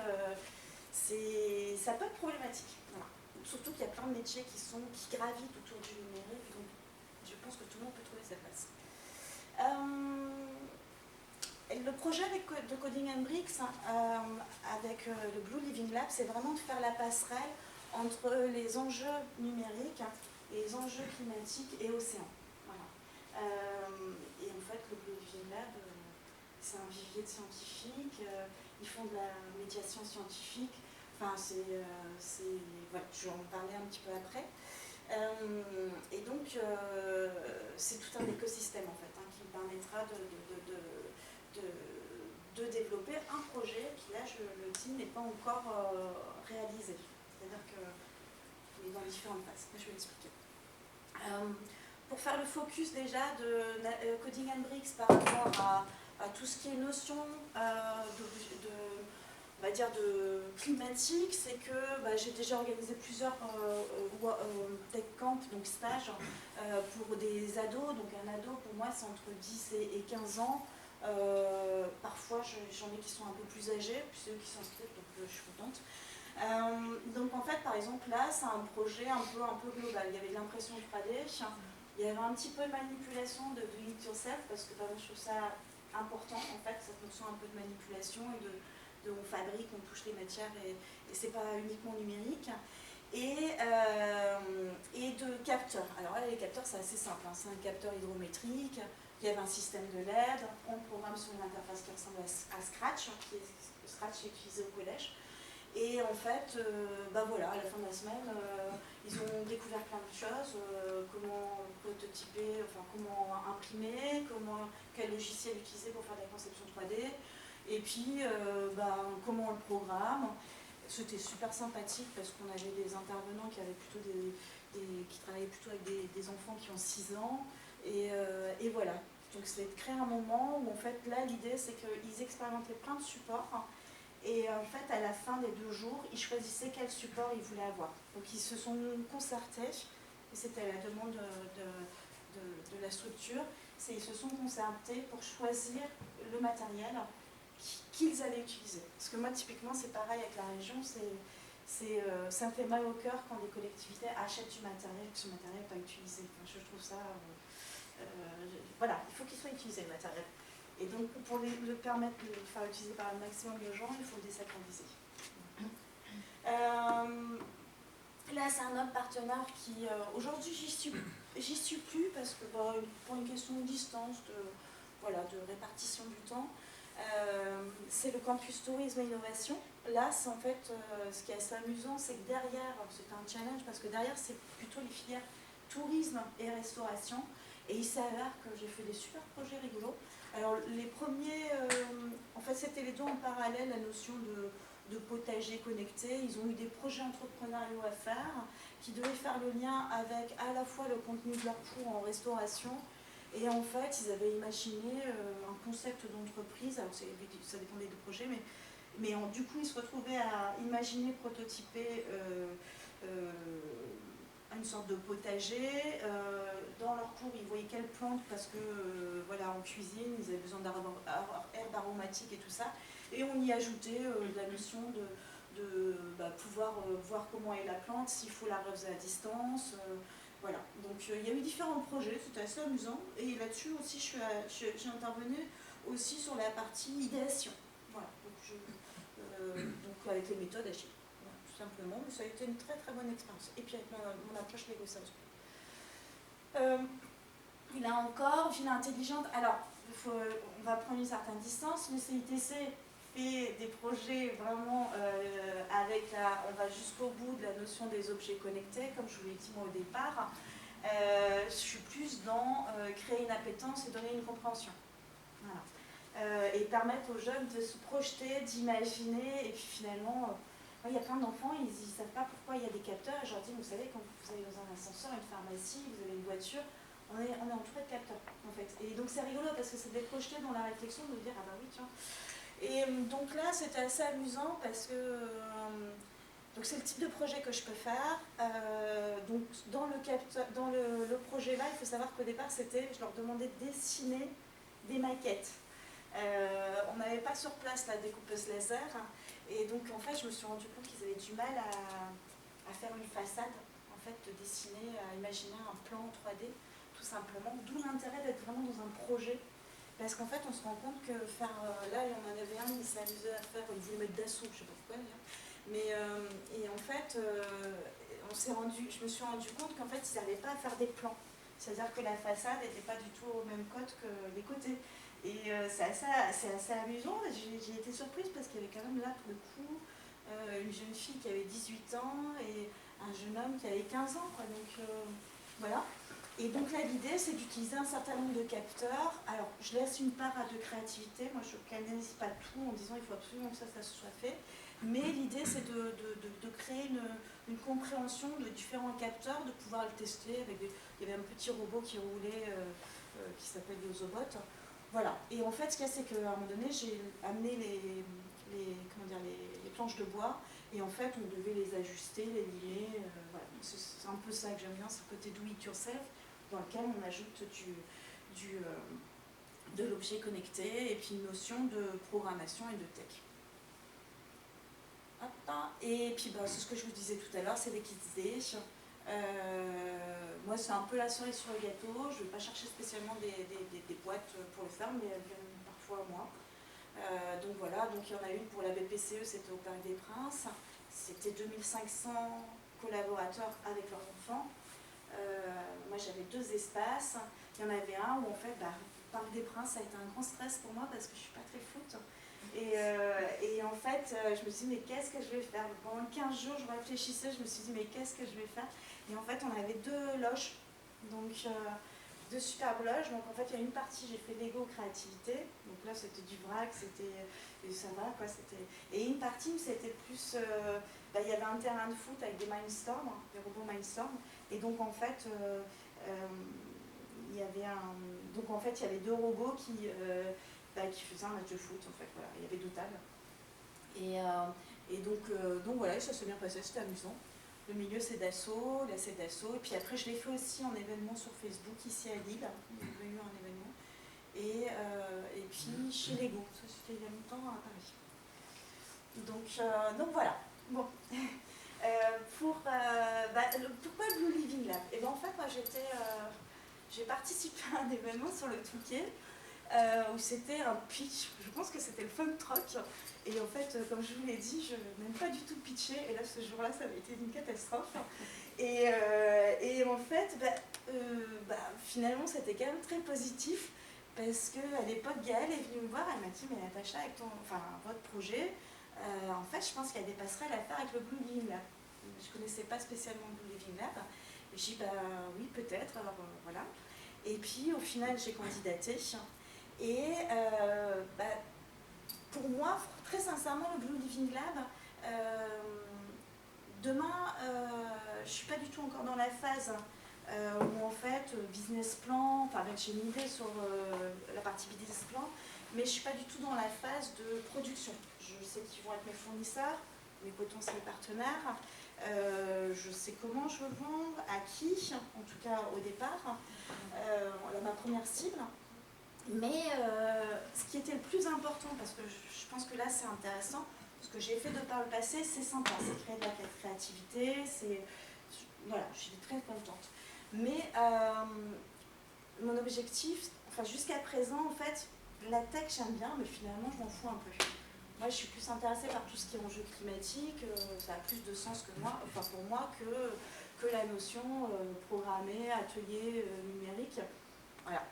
ça peut être problématique. Voilà. Surtout qu'il y a plein de métiers qui gravitent autour du numérique, donc je pense que tout le monde peut trouver sa place. Le projet de Coding and Bricks avec le Blue Living Lab, c'est vraiment de faire la passerelle entre les enjeux numériques les enjeux climatiques et océans. Voilà. Et en fait, le Blue Vision Lab, c'est un vivier de scientifiques, ils font de la médiation scientifique, enfin voilà, je vais en parler un petit peu après. Et donc, c'est tout un écosystème en fait, hein, qui me permettra de développer un projet qui là, le dis, n'est pas encore réalisé. C'est-à-dire qu'il est dans différentes phases. Je vais l'expliquer. Pour faire le focus déjà de Coding and Bricks par rapport à tout ce qui est notion on va dire de climatique, c'est que j'ai déjà organisé plusieurs tech camps, donc stages, pour des ados. Donc un ado pour moi c'est entre 10 et 15 ans. Parfois j'en ai qui sont un peu plus âgés, puis ceux qui sont inscrits, donc je suis contente. Donc en fait par exemple là c'est un projet un peu global. Il y avait de l'impression 3D, il y avait un petit peu de manipulation de do it yourself parce que je trouve ça important en fait, cette notion un peu de manipulation et de on fabrique, on touche les matières et c'est pas uniquement numérique. Et de capteurs. Alors là, les capteurs, c'est assez simple. Hein. C'est un capteur hydrométrique, il y avait un système de LED, on le programme sur une interface qui ressemble à Scratch, qui est Scratch utilisé au collège. Et en fait, voilà, à la fin de la semaine, ils ont découvert plein de choses, comment prototyper, enfin comment imprimer, quel logiciel utiliser pour faire de la conception 3D. Et puis, comment on le programme. C'était super sympathique parce qu'on avait des intervenants qui avaient plutôt qui travaillaient plutôt avec des enfants qui ont 6 ans. Et voilà. Donc, c'était de créer un moment où, en fait, là, l'idée, c'est qu'ils expérimentaient plein de supports. Et en fait, à la fin des 2 jours, ils choisissaient quel support ils voulaient avoir. Donc, ils se sont concertés. Et c'était à la demande de la structure. Ils se sont concertés pour choisir le matériel qu'ils allaient utiliser. Parce que moi, typiquement, c'est pareil avec la région, ça me fait mal au cœur quand des collectivités achètent du matériel, que ce matériel n'est pas utilisé. Enfin, je trouve ça... voilà, il faut qu'il soit utilisé, le matériel. Et donc, pour le permettre de le faire utiliser par un maximum de gens, il faut le désacraliser. Là, c'est un autre partenaire qui... aujourd'hui, j'y suis plus parce que pour une question de distance, de répartition du temps, c'est le campus tourisme et innovation. Là, c'est en fait, ce qui est assez amusant, c'est que derrière, c'est un challenge parce que derrière, c'est plutôt les filières tourisme et restauration. Et il s'avère que j'ai fait des super projets rigolos. Alors, les premiers, en fait, c'était les deux en parallèle, la notion de potager connecté. Ils ont eu des projets entrepreneuriaux à faire qui devaient faire le lien avec à la fois le contenu de leur cours en restauration. Et en fait, ils avaient imaginé un concept d'entreprise, alors ça dépendait des projets, mais du coup, ils se retrouvaient à imaginer, prototyper une sorte de potager. Dans leur cours, ils voyaient quelles plantes, parce que en cuisine, ils avaient besoin d'herbes aromatiques et tout ça. Et on y ajoutait la notion de pouvoir voir comment est la plante, s'il faut la l'arroser à distance. Voilà, donc il y a eu différents projets, c'était assez amusant. Et là-dessus aussi, j'ai intervenu aussi sur la partie idéation. Voilà, donc avec les méthodes agiles, voilà, tout simplement. Mais ça a été une très très bonne expérience. Et puis avec mon approche Lego House. Là encore, ville intelligente. Alors, on va prendre une certaine distance. Le CITC fait des projets vraiment on va jusqu'au bout de la notion des objets connectés, comme je vous l'ai dit moi au départ. Je suis plus dans créer une appétence et donner une compréhension. Voilà. Et permettre aux jeunes de se projeter, d'imaginer, et puis finalement, il y a plein d'enfants, ils ne savent pas pourquoi il y a des capteurs, et je leur dis, vous savez, quand vous allez dans un ascenseur, une pharmacie, vous avez une voiture, on est entouré de capteurs, en fait. Et donc c'est rigolo, parce que c'est de les projeter dans la réflexion, de dire, ah bah oui, tiens. Et donc là, c'était assez amusant, parce que... donc c'est le type de projet que je peux faire. Donc dans le projet là, il faut savoir qu'au départ, je leur demandais de dessiner des maquettes. On n'avait pas sur place la découpeuse laser, et donc en fait, je me suis rendu compte qu'ils avaient du mal à faire une façade, en fait, de dessiner, à imaginer un plan 3D, tout simplement. D'où l'intérêt d'être vraiment dans un projet. Parce qu'en fait, on se rend compte que là, il y en avait un, il s'est amusé à faire, il voulait mettre d'assaut, je ne sais pas pourquoi d'ailleurs. Et en fait, je me suis rendu compte qu'en fait, ils n'arrivaient pas à faire des plans. C'est-à-dire que la façade n'était pas du tout au même code que les côtés. Et c'est assez amusant. J'ai été surprise parce qu'il y avait quand même là, pour le coup, une jeune fille qui avait 18 ans et un jeune homme qui avait 15 ans. Quoi. Donc voilà. Et donc là, l'idée, c'est d'utiliser un certain nombre de capteurs. Alors, je laisse une part de créativité. Moi, je ne canalise pas tout en disant il faut absolument que ça soit fait. Mais l'idée, c'est de créer une compréhension de différents capteurs, de pouvoir le tester. Il y avait un petit robot qui roulait, qui s'appelle le Zobot. Voilà. Et en fait, ce qu'il y a, c'est qu'à un moment donné, j'ai amené les planches de bois. Et en fait, on devait les ajuster, les limer. Voilà. C'est un peu ça que j'aime bien, c'est le côté do it yourself, dans lequel on ajoute de l'objet connecté et puis une notion de programmation et de tech. Et puis c'est ce que je vous disais tout à l'heure, c'est les Kids Day. Moi, c'est un peu la cerise sur le gâteau. Je ne vais pas chercher spécialement des boîtes pour le faire, mais elles viennent parfois à moi. Donc voilà, donc il y en a une pour la BPCE, c'était au Parc des Princes. C'était 2500 collaborateurs avec leurs enfants. Moi, j'avais 2 espaces. Il y en avait un où, en fait, Parc des Princes, ça a été un grand stress pour moi parce que je ne suis pas très foot. Et en fait, je me suis dit, mais qu'est-ce que je vais faire? Pendant 15 jours, je réfléchissais, je me suis dit, mais qu'est-ce que je vais faire? Et en fait, on avait 2 loges, donc 2 superbes loges. Donc en fait, il y a une partie, j'ai fait Lego créativité. Donc là, c'était du vrac, et ça va, quoi. Et une partie, c'était plus... il y avait un terrain de foot avec des Mindstorm, des robots Mindstorm. Et donc en fait, il y avait 2 robots qui faisaient un match de foot. En fait, voilà. Il y avait 2 tables. Et donc voilà, ça s'est bien passé, c'était amusant. Le milieu, c'est Dassault, là c'est Dassault. Et puis après, je l'ai fait aussi en événement sur Facebook, ici à Lille. Il y avait eu un événement. Et puis chez Lego, ça c'était il y a longtemps à Paris. Donc voilà. Bon. Pourquoi Blue Living Lab? Et bien en fait, moi j'ai participé à un événement sur le Touquet où c'était un pitch. Je pense que c'était le fun truck. Et en fait, comme je vous l'ai dit, je n'aime pas du tout pitcher. Et là, ce jour-là, ça avait été une catastrophe. Et en fait, finalement, c'était quand même très positif. Parce qu'à l'époque, Gaëlle est venue me voir. Elle m'a dit, mais Natacha, avec votre projet, en fait, je pense qu'il y a des passerelles à faire avec le Blue Living Lab. Je ne connaissais pas spécialement le Blue Living Lab. Et j'ai dit, oui, peut-être. Alors voilà. Et puis, au final, j'ai candidaté. Et pour moi, très sincèrement, le Blue Living Lab, demain, je ne suis pas du tout encore dans la phase où en fait, business plan, j'ai une idée sur la partie business plan, mais je ne suis pas du tout dans la phase de production. Je sais qui vont être mes fournisseurs, mes potentiels partenaires, je sais comment je veux vendre, à qui, en tout cas au départ, ma première cible. Mais ce qui était le plus important, parce que je pense que là c'est intéressant, ce que j'ai fait de par le passé, c'est sympa, c'est créer de la créativité, voilà, je suis très contente. Mais mon objectif, jusqu'à présent, en fait, la tech j'aime bien, mais finalement je m'en fous un peu. Moi je suis plus intéressée par tout ce qui est enjeu climatique, ça a plus de sens pour moi que la notion programmée, atelier numérique. Voilà.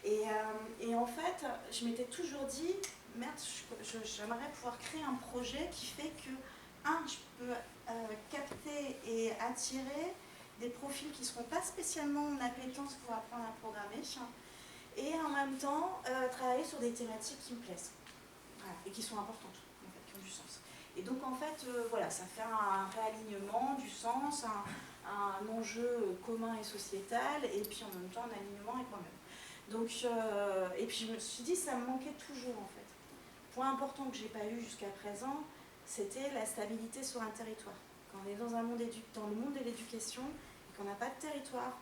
Et en fait, je m'étais toujours dit, merde, j'aimerais pouvoir créer un projet qui fait que, je peux capter et attirer des profils qui ne seront pas spécialement en appétence pour apprendre à programmer, et en même temps, travailler sur des thématiques qui me plaisent, voilà, et qui sont importantes, en fait, qui ont du sens. Et donc, en fait, voilà, ça fait un réalignement du sens, un enjeu commun et sociétal, et puis en même temps, un alignement avec moi-même. Donc, et puis je me suis dit, ça me manquait toujours en fait. Point important que je n'ai pas eu jusqu'à présent, c'était la stabilité sur un territoire. Quand on est dans le monde de l'éducation et qu'on n'a pas de territoire,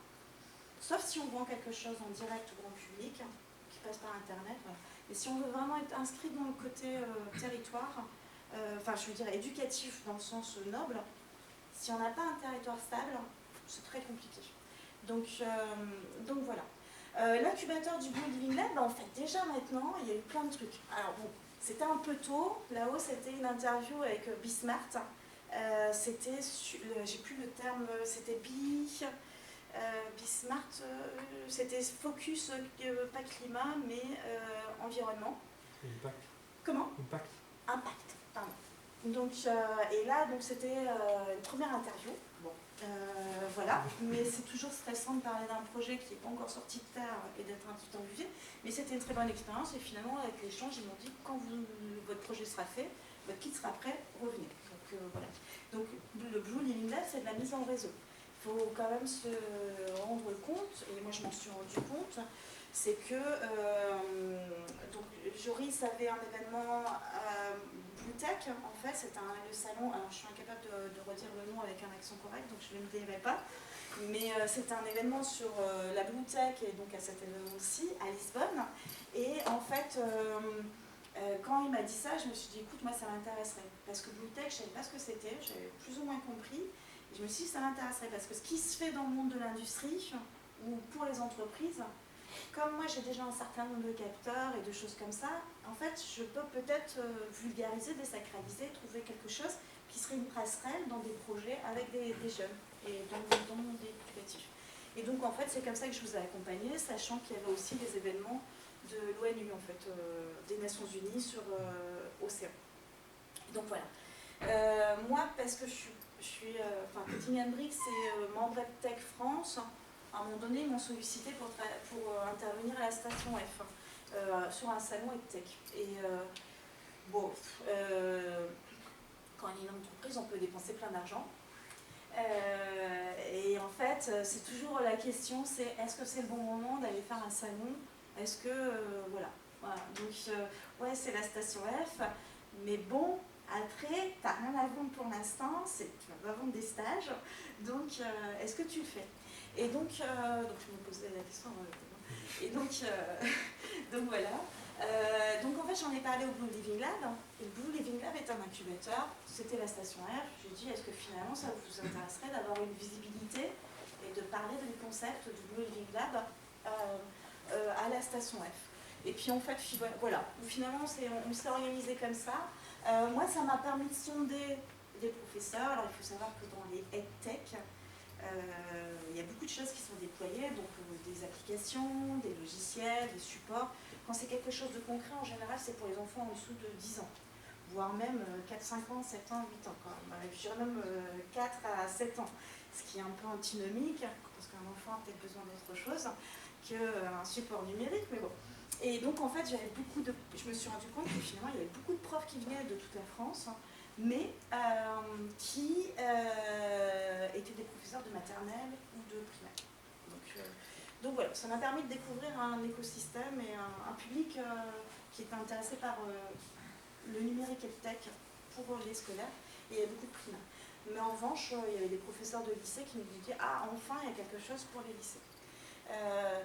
sauf si on vend quelque chose en direct au grand public, qui passe par Internet, voilà. Mais si on veut vraiment être inscrit dans le côté territoire, je veux dire éducatif dans le sens noble, si on n'a pas un territoire stable, c'est très compliqué. Donc voilà. L'incubateur du Blue Living Lab, en fait, déjà maintenant, il y a eu plein de trucs. Alors bon, c'était un peu tôt. Là-haut, c'était une interview avec Bismart, C'était, j'ai plus le terme, c'était Bismart, c'était focus, pas climat, mais environnement. Impact. Comment? Impact. Impact, pardon. Donc, et là, donc c'était une première interview. Bon, voilà, mais c'est toujours stressant de parler d'un projet qui n'est pas encore sorti de terre et d'être un petit peu budget. Mais c'était une très bonne expérience et finalement, avec l'échange, ils m'ont dit quand votre projet sera fait, votre kit sera prêt, revenez. Donc, voilà. Donc, le Blue Living Lab, c'est de la mise en réseau. Il faut quand même se rendre compte, et moi je m'en suis rendu compte, c'est que donc Joris avait un événement Blue Tech, en fait, c'est le salon, alors je suis incapable de redire le nom avec un accent correct, donc je ne le dirai pas, mais c'était un événement sur la Blue Tech, et donc à cet événement-ci, à Lisbonne, et en fait, quand il m'a dit ça, je me suis dit, écoute, moi ça m'intéresserait, parce que Blue Tech, je ne savais pas ce que c'était, j'avais plus ou moins compris, et je me suis dit, ça m'intéresserait, parce que ce qui se fait dans le monde de l'industrie, ou pour les entreprises, comme moi j'ai déjà un certain nombre de capteurs et de choses comme ça, en fait je peux peut-être vulgariser, désacraliser, trouver quelque chose qui serait une passerelle dans des projets avec des jeunes et dans le monde éducatif. Et donc en fait c'est comme ça que je vous ai accompagné, sachant qu'il y avait aussi les événements de l'ONU, en fait, des Nations Unies sur Océan. Donc voilà. Moi, parce que je suis Cutting and Brick, c'est membre de Tech France. À un moment donné, ils m'ont sollicité pour intervenir à la station F, sur un salon EdTech. Et bon, quand on est une entreprise, on peut dépenser plein d'argent. Et en fait, c'est toujours la question, c'est est-ce que c'est le bon moment d'aller faire un salon? Est-ce que, voilà. Donc, ouais, c'est la station F, mais bon, après, tu n'as rien à vendre pour l'instant, tu vas vendre des stages, donc est-ce que tu le fais? Et donc je me posais la question, et donc voilà. Donc en fait, j'en ai parlé au Blue Living Lab, et le Blue Living Lab est un incubateur, c'était la station F. J'ai dit, est-ce que finalement ça vous intéresserait d'avoir une visibilité et de parler du concept du Blue Living Lab à la station F. Et puis en fait, voilà, finalement on s'est organisé comme ça. Moi, ça m'a permis de sonder des professeurs. Alors il faut savoir que dans les EdTech, il y a beaucoup de choses qui sont déployées, donc des applications, des logiciels, des supports. Quand c'est quelque chose de concret, en général, c'est pour les enfants en dessous de 10 ans, voire même 4, 5 ans, 7 ans, 8 ans. Je dirais même 4 à 7 ans, ce qui est un peu antinomique, parce qu'un enfant a peut-être besoin d'autre chose qu'un support numérique, mais bon. Et donc, en fait, je me suis rendu compte que finalement, il y avait beaucoup de profs qui venaient de toute la France, mais qui étaient des professeurs de maternelle ou de primaire. Donc voilà, ça m'a permis de découvrir un écosystème et un public qui était intéressé par le numérique et le tech pour les scolaires, et il y avait beaucoup de primaires. Mais en revanche, il y avait des professeurs de lycée qui nous disaient « Ah, enfin, il y a quelque chose pour les lycées ».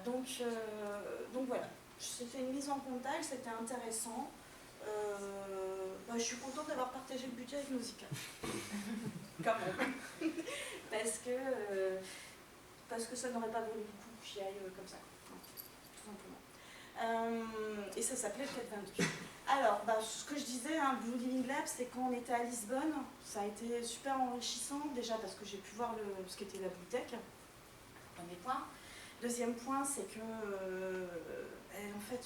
Donc voilà, c'était une mise en contact, c'était intéressant. Je suis contente d'avoir partagé le budget avec Nausicaa. Quand même. parce que ça n'aurait pas valu le coup que j'y aille comme ça, tout simplement. Et ça s'appelait le 422. Alors, ce que je disais, Blue Living Lab, c'est quand on était à Lisbonne, ça a été super enrichissant, déjà parce que j'ai pu voir ce qu'était la Blue Tech, premier point. Deuxième point, c'est que, en fait,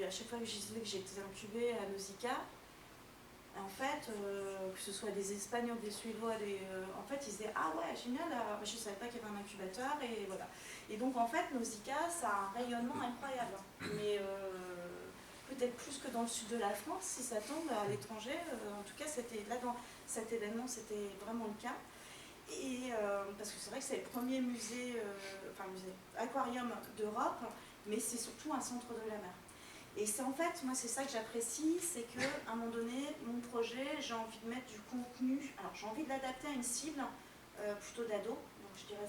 à chaque fois que je disais que j'étais incubée à Nausicaa, en fait, que ce soit des Espagnols, des Suédois, en fait, ils disaient « Ah ouais, génial, je ne savais pas qu'il y avait un incubateur », et voilà. Et donc, en fait, Nausicaa, ça a un rayonnement incroyable, mais peut-être plus que dans le sud de la France, si ça tombe à l'étranger. En tout cas, là, dans cet événement, c'était vraiment le cas. Et parce que c'est vrai que c'est le premier musée aquarium d'Europe, mais c'est surtout un centre de la mer. Et c'est en fait, moi c'est ça que j'apprécie, c'est qu'à un moment donné, mon projet, j'ai envie de mettre du contenu, alors j'ai envie de l'adapter à une cible plutôt d'ado, donc je dirais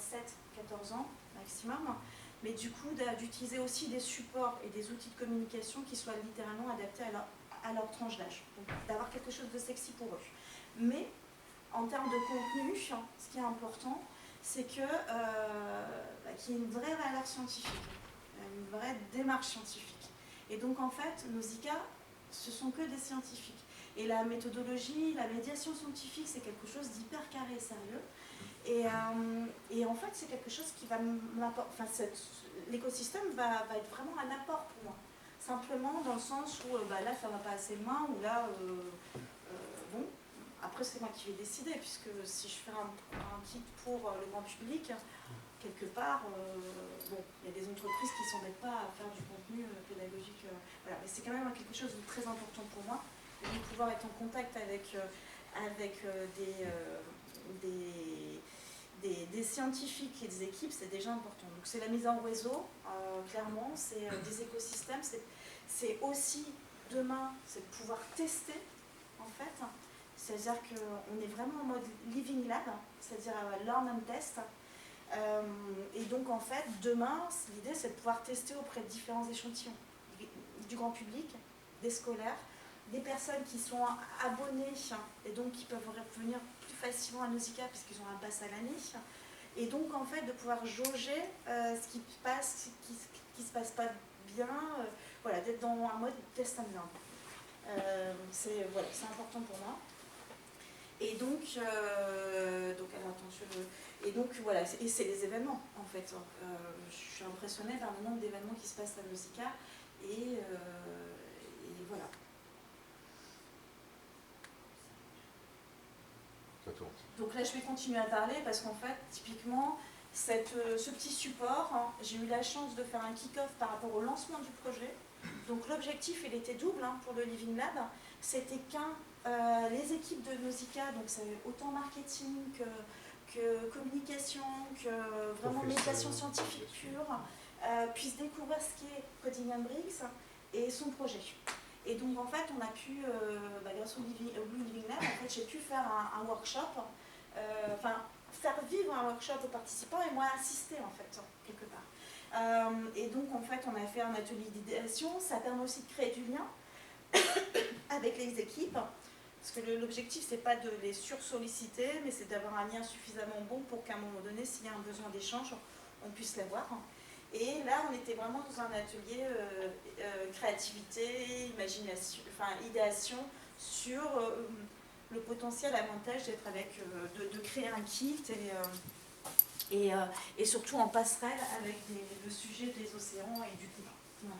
7-14 ans maximum, mais du coup d'utiliser aussi des supports et des outils de communication qui soient littéralement adaptés à leur tranche d'âge, donc d'avoir quelque chose de sexy pour eux. Mais en termes de contenu, ce qui est important, c'est qu'il y ait une vraie valeur scientifique, une vraie démarche scientifique. Et donc en fait, Nausicaa, ce sont que des scientifiques. Et la méthodologie, la médiation scientifique, c'est quelque chose d'hyper carré et sérieux. Et en fait, c'est quelque chose qui va m'apporter, enfin, l'écosystème va être vraiment un apport pour moi. Simplement dans le sens où là, ça va pas assez loin, ou là, bon, après c'est moi qui vais décider, puisque si je fais un kit pour le grand public, quelque part, bon, il y a des entreprises qui ne s'embêtent pas à faire du contenu pédagogique. Voilà. Mais c'est quand même quelque chose de très important pour moi, de pouvoir être en contact avec des scientifiques et des équipes, c'est déjà important. Donc c'est la mise en réseau, clairement, c'est des écosystèmes, c'est aussi, demain, c'est de pouvoir tester, en fait. C'est-à-dire qu'on est vraiment en mode living lab, c'est-à-dire learn and test. Et donc en fait, demain, l'idée c'est de pouvoir tester auprès de différents échantillons, du grand public, des scolaires, des personnes qui sont abonnées et donc qui peuvent venir plus facilement à Nausicaa puisqu'ils ont un pass à l'année. Et donc en fait de pouvoir jauger ce qui se passe pas bien, voilà, d'être dans un mode test and learn. Voilà, c'est important pour moi. Et donc alors attends, et donc voilà, et c'est les événements en fait. Je suis impressionnée par le nombre d'événements qui se passent à Nausicaa et voilà. Donc là je vais continuer à parler parce qu'en fait typiquement ce petit support, hein, j'ai eu la chance de faire un kick-off par rapport au lancement du projet. Donc l'objectif il était double pour le Living Lab, c'était les équipes de Nausicaa, donc c'est autant marketing que communication, que vraiment médiation scientifique pure, puissent découvrir ce qu'est Coding and Bricks et son projet. Et donc en fait on a pu, grâce au Blue Living Lab, en fait, j'ai pu faire un workshop, faire vivre un workshop aux participants et moi assister en fait, quelque part. Et donc en fait on a fait un atelier d'idéation, ça permet aussi de créer du lien avec les équipes, parce que l'objectif c'est pas de les sursolliciter, mais c'est d'avoir un lien suffisamment bon pour qu'à un moment donné, s'il y a un besoin d'échange, on puisse l'avoir. Et là on était vraiment dans un atelier créativité, imagination, idéation sur le potentiel avantage d'être de créer un kit et surtout en passerelle avec le sujet des océans et du climat. Voilà.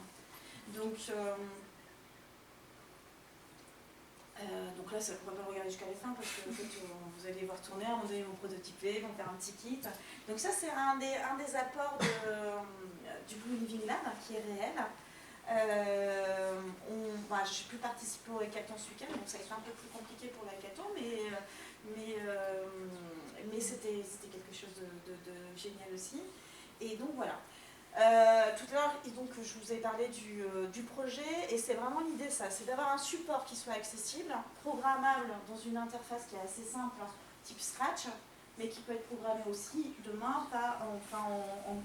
Donc là, ça ne pourra pas regarder jusqu'à la fin parce que en fait, vous allez voir tourner, vous allez vous prototyper, vous faire un petit kit. Donc ça, c'est un des apports du Blue Living Lab qui est réel. J'ai pu participer au hackathon ce week-end, donc ça a été un peu plus compliqué pour l'hackathon, mais c'était quelque chose de génial aussi. Et donc voilà. Tout à l'heure, je vous ai parlé du projet, et c'est vraiment l'idée, ça, c'est d'avoir un support qui soit accessible, programmable dans une interface qui est assez simple, type Scratch, mais qui peut être programmé aussi demain, pas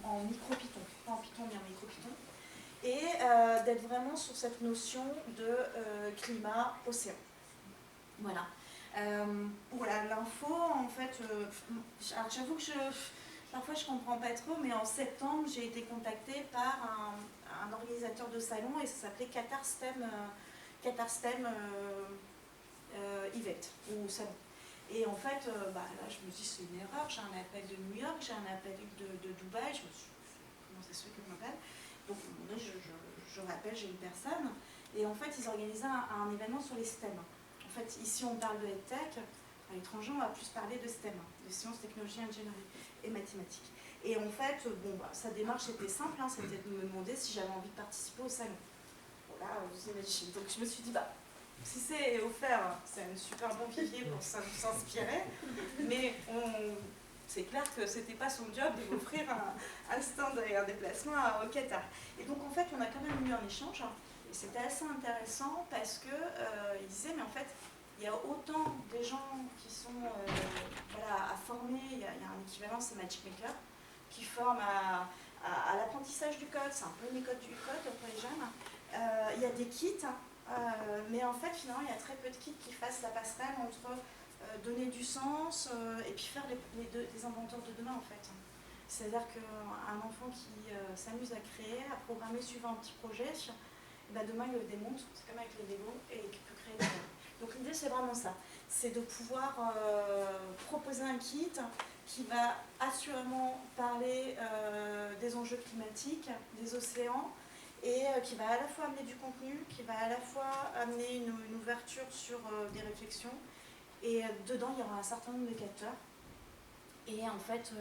en micro-Python, pas en Python mais en micro-Python, et d'être vraiment sur cette notion de climat, océan. Voilà. Voilà, l'info, en fait, alors j'avoue que parfois je ne comprends pas trop, mais en septembre, j'ai été contactée par un organisateur de salon et ça s'appelait Qatar STEM Event, ou salon. Et en fait, là, je me dis c'est une erreur, j'ai un appel de New York, j'ai un appel de Dubaï, je me suis dit comment ça se fait que je m'appelle. Donc je rappelle, j'ai une personne, et en fait, ils organisaient un événement sur les STEM. En fait, ici, on parle de EdTech, à l'étranger, on va plus parler de STEM, de sciences, technologies, ingénierie et mathématiques. Et en fait, sa démarche était simple, c'était de me demander si j'avais envie de participer au salon. Voilà, vous imaginez. Donc je me suis dit, si c'est offert, c'est un super bon vivier pour s'inspirer, mais c'est clair que c'était pas son job de m'offrir un stand et un déplacement au Qatar. Et donc en fait, on a quand même eu un échange, et c'était assez intéressant parce que il disait, mais en fait, il y a autant des gens qui sont à former, il y a un équivalent, c'est Magic Maker, qui forment à l'apprentissage du code, c'est un peu une école du code pour les jeunes. Il y a des kits, mais en fait, finalement, il y a très peu de kits qui fassent la passerelle entre donner du sens et puis faire les inventeurs de demain, en fait. C'est-à-dire qu'un enfant qui s'amuse à créer, à programmer suivant un petit projet, demain, il le démonte, c'est comme avec les Lego, et il peut créer des choses. Donc l'idée c'est vraiment ça, c'est de pouvoir proposer un kit qui va assurément parler des enjeux climatiques, des océans, et qui va à la fois amener du contenu, qui va à la fois amener une ouverture sur des réflexions. Et dedans, il y aura un certain nombre de capteurs. Et en fait,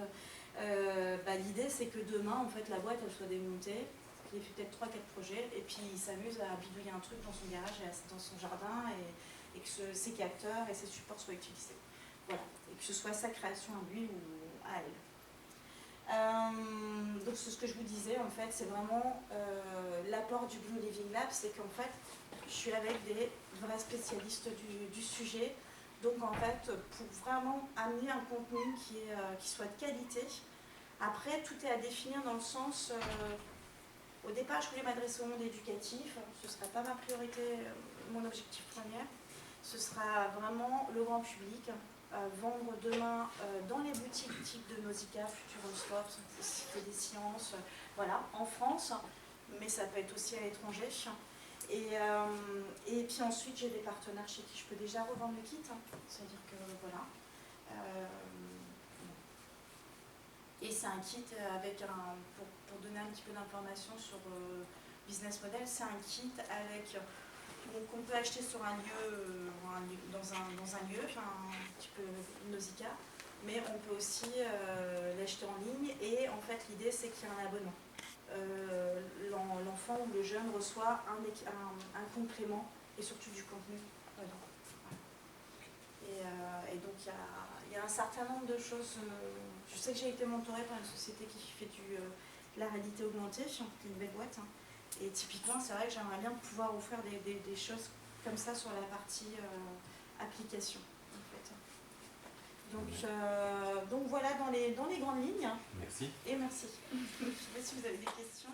l'idée, c'est que demain, en fait, la boîte, elle soit démontée, qu'il ait fait peut-être 3-4 projets, et puis il s'amuse à bidouiller un truc dans son garage, dans son jardin, et que ces capteurs et ces supports soient utilisés. Voilà. Et que ce soit sa création à lui ou à elle. Donc c'est ce que je vous disais, en fait, c'est vraiment l'apport du Blue Living Lab, c'est qu'en fait, je suis avec des vrais spécialistes du sujet. Donc en fait, pour vraiment amener un contenu qui soit de qualité. Après, tout est à définir dans le sens, au départ, je voulais m'adresser au monde éducatif, ce ne sera pas ma priorité, mon objectif premier. Ce sera vraiment le grand public, vendre demain dans les boutiques type de Nausicaa, Futuroscope, Cité des Sciences, voilà, en France, mais ça peut être aussi à l'étranger. Et puis ensuite, j'ai des partenaires chez qui je peux déjà revendre le kit, c'est-à-dire que voilà. Et c'est un kit avec pour donner un petit peu d'informations sur business model, c'est un kit avec qu'on peut acheter sur un lieu, dans un lieu, un petit peu Nausicaa, mais on peut aussi l'acheter en ligne. Et en fait, l'idée, c'est qu'il y a un abonnement. L'enfant ou le jeune reçoit un complément et surtout du contenu dedans. Et donc il y a un certain nombre de choses. Je sais que j'ai été mentorée par une société qui fait de la réalité augmentée, qui est une belle boîte. Et typiquement, c'est vrai que j'aimerais bien pouvoir offrir des choses comme ça sur la partie application. En fait. Donc voilà dans les grandes lignes. Merci. Et merci. Je ne sais pas si vous avez des questions.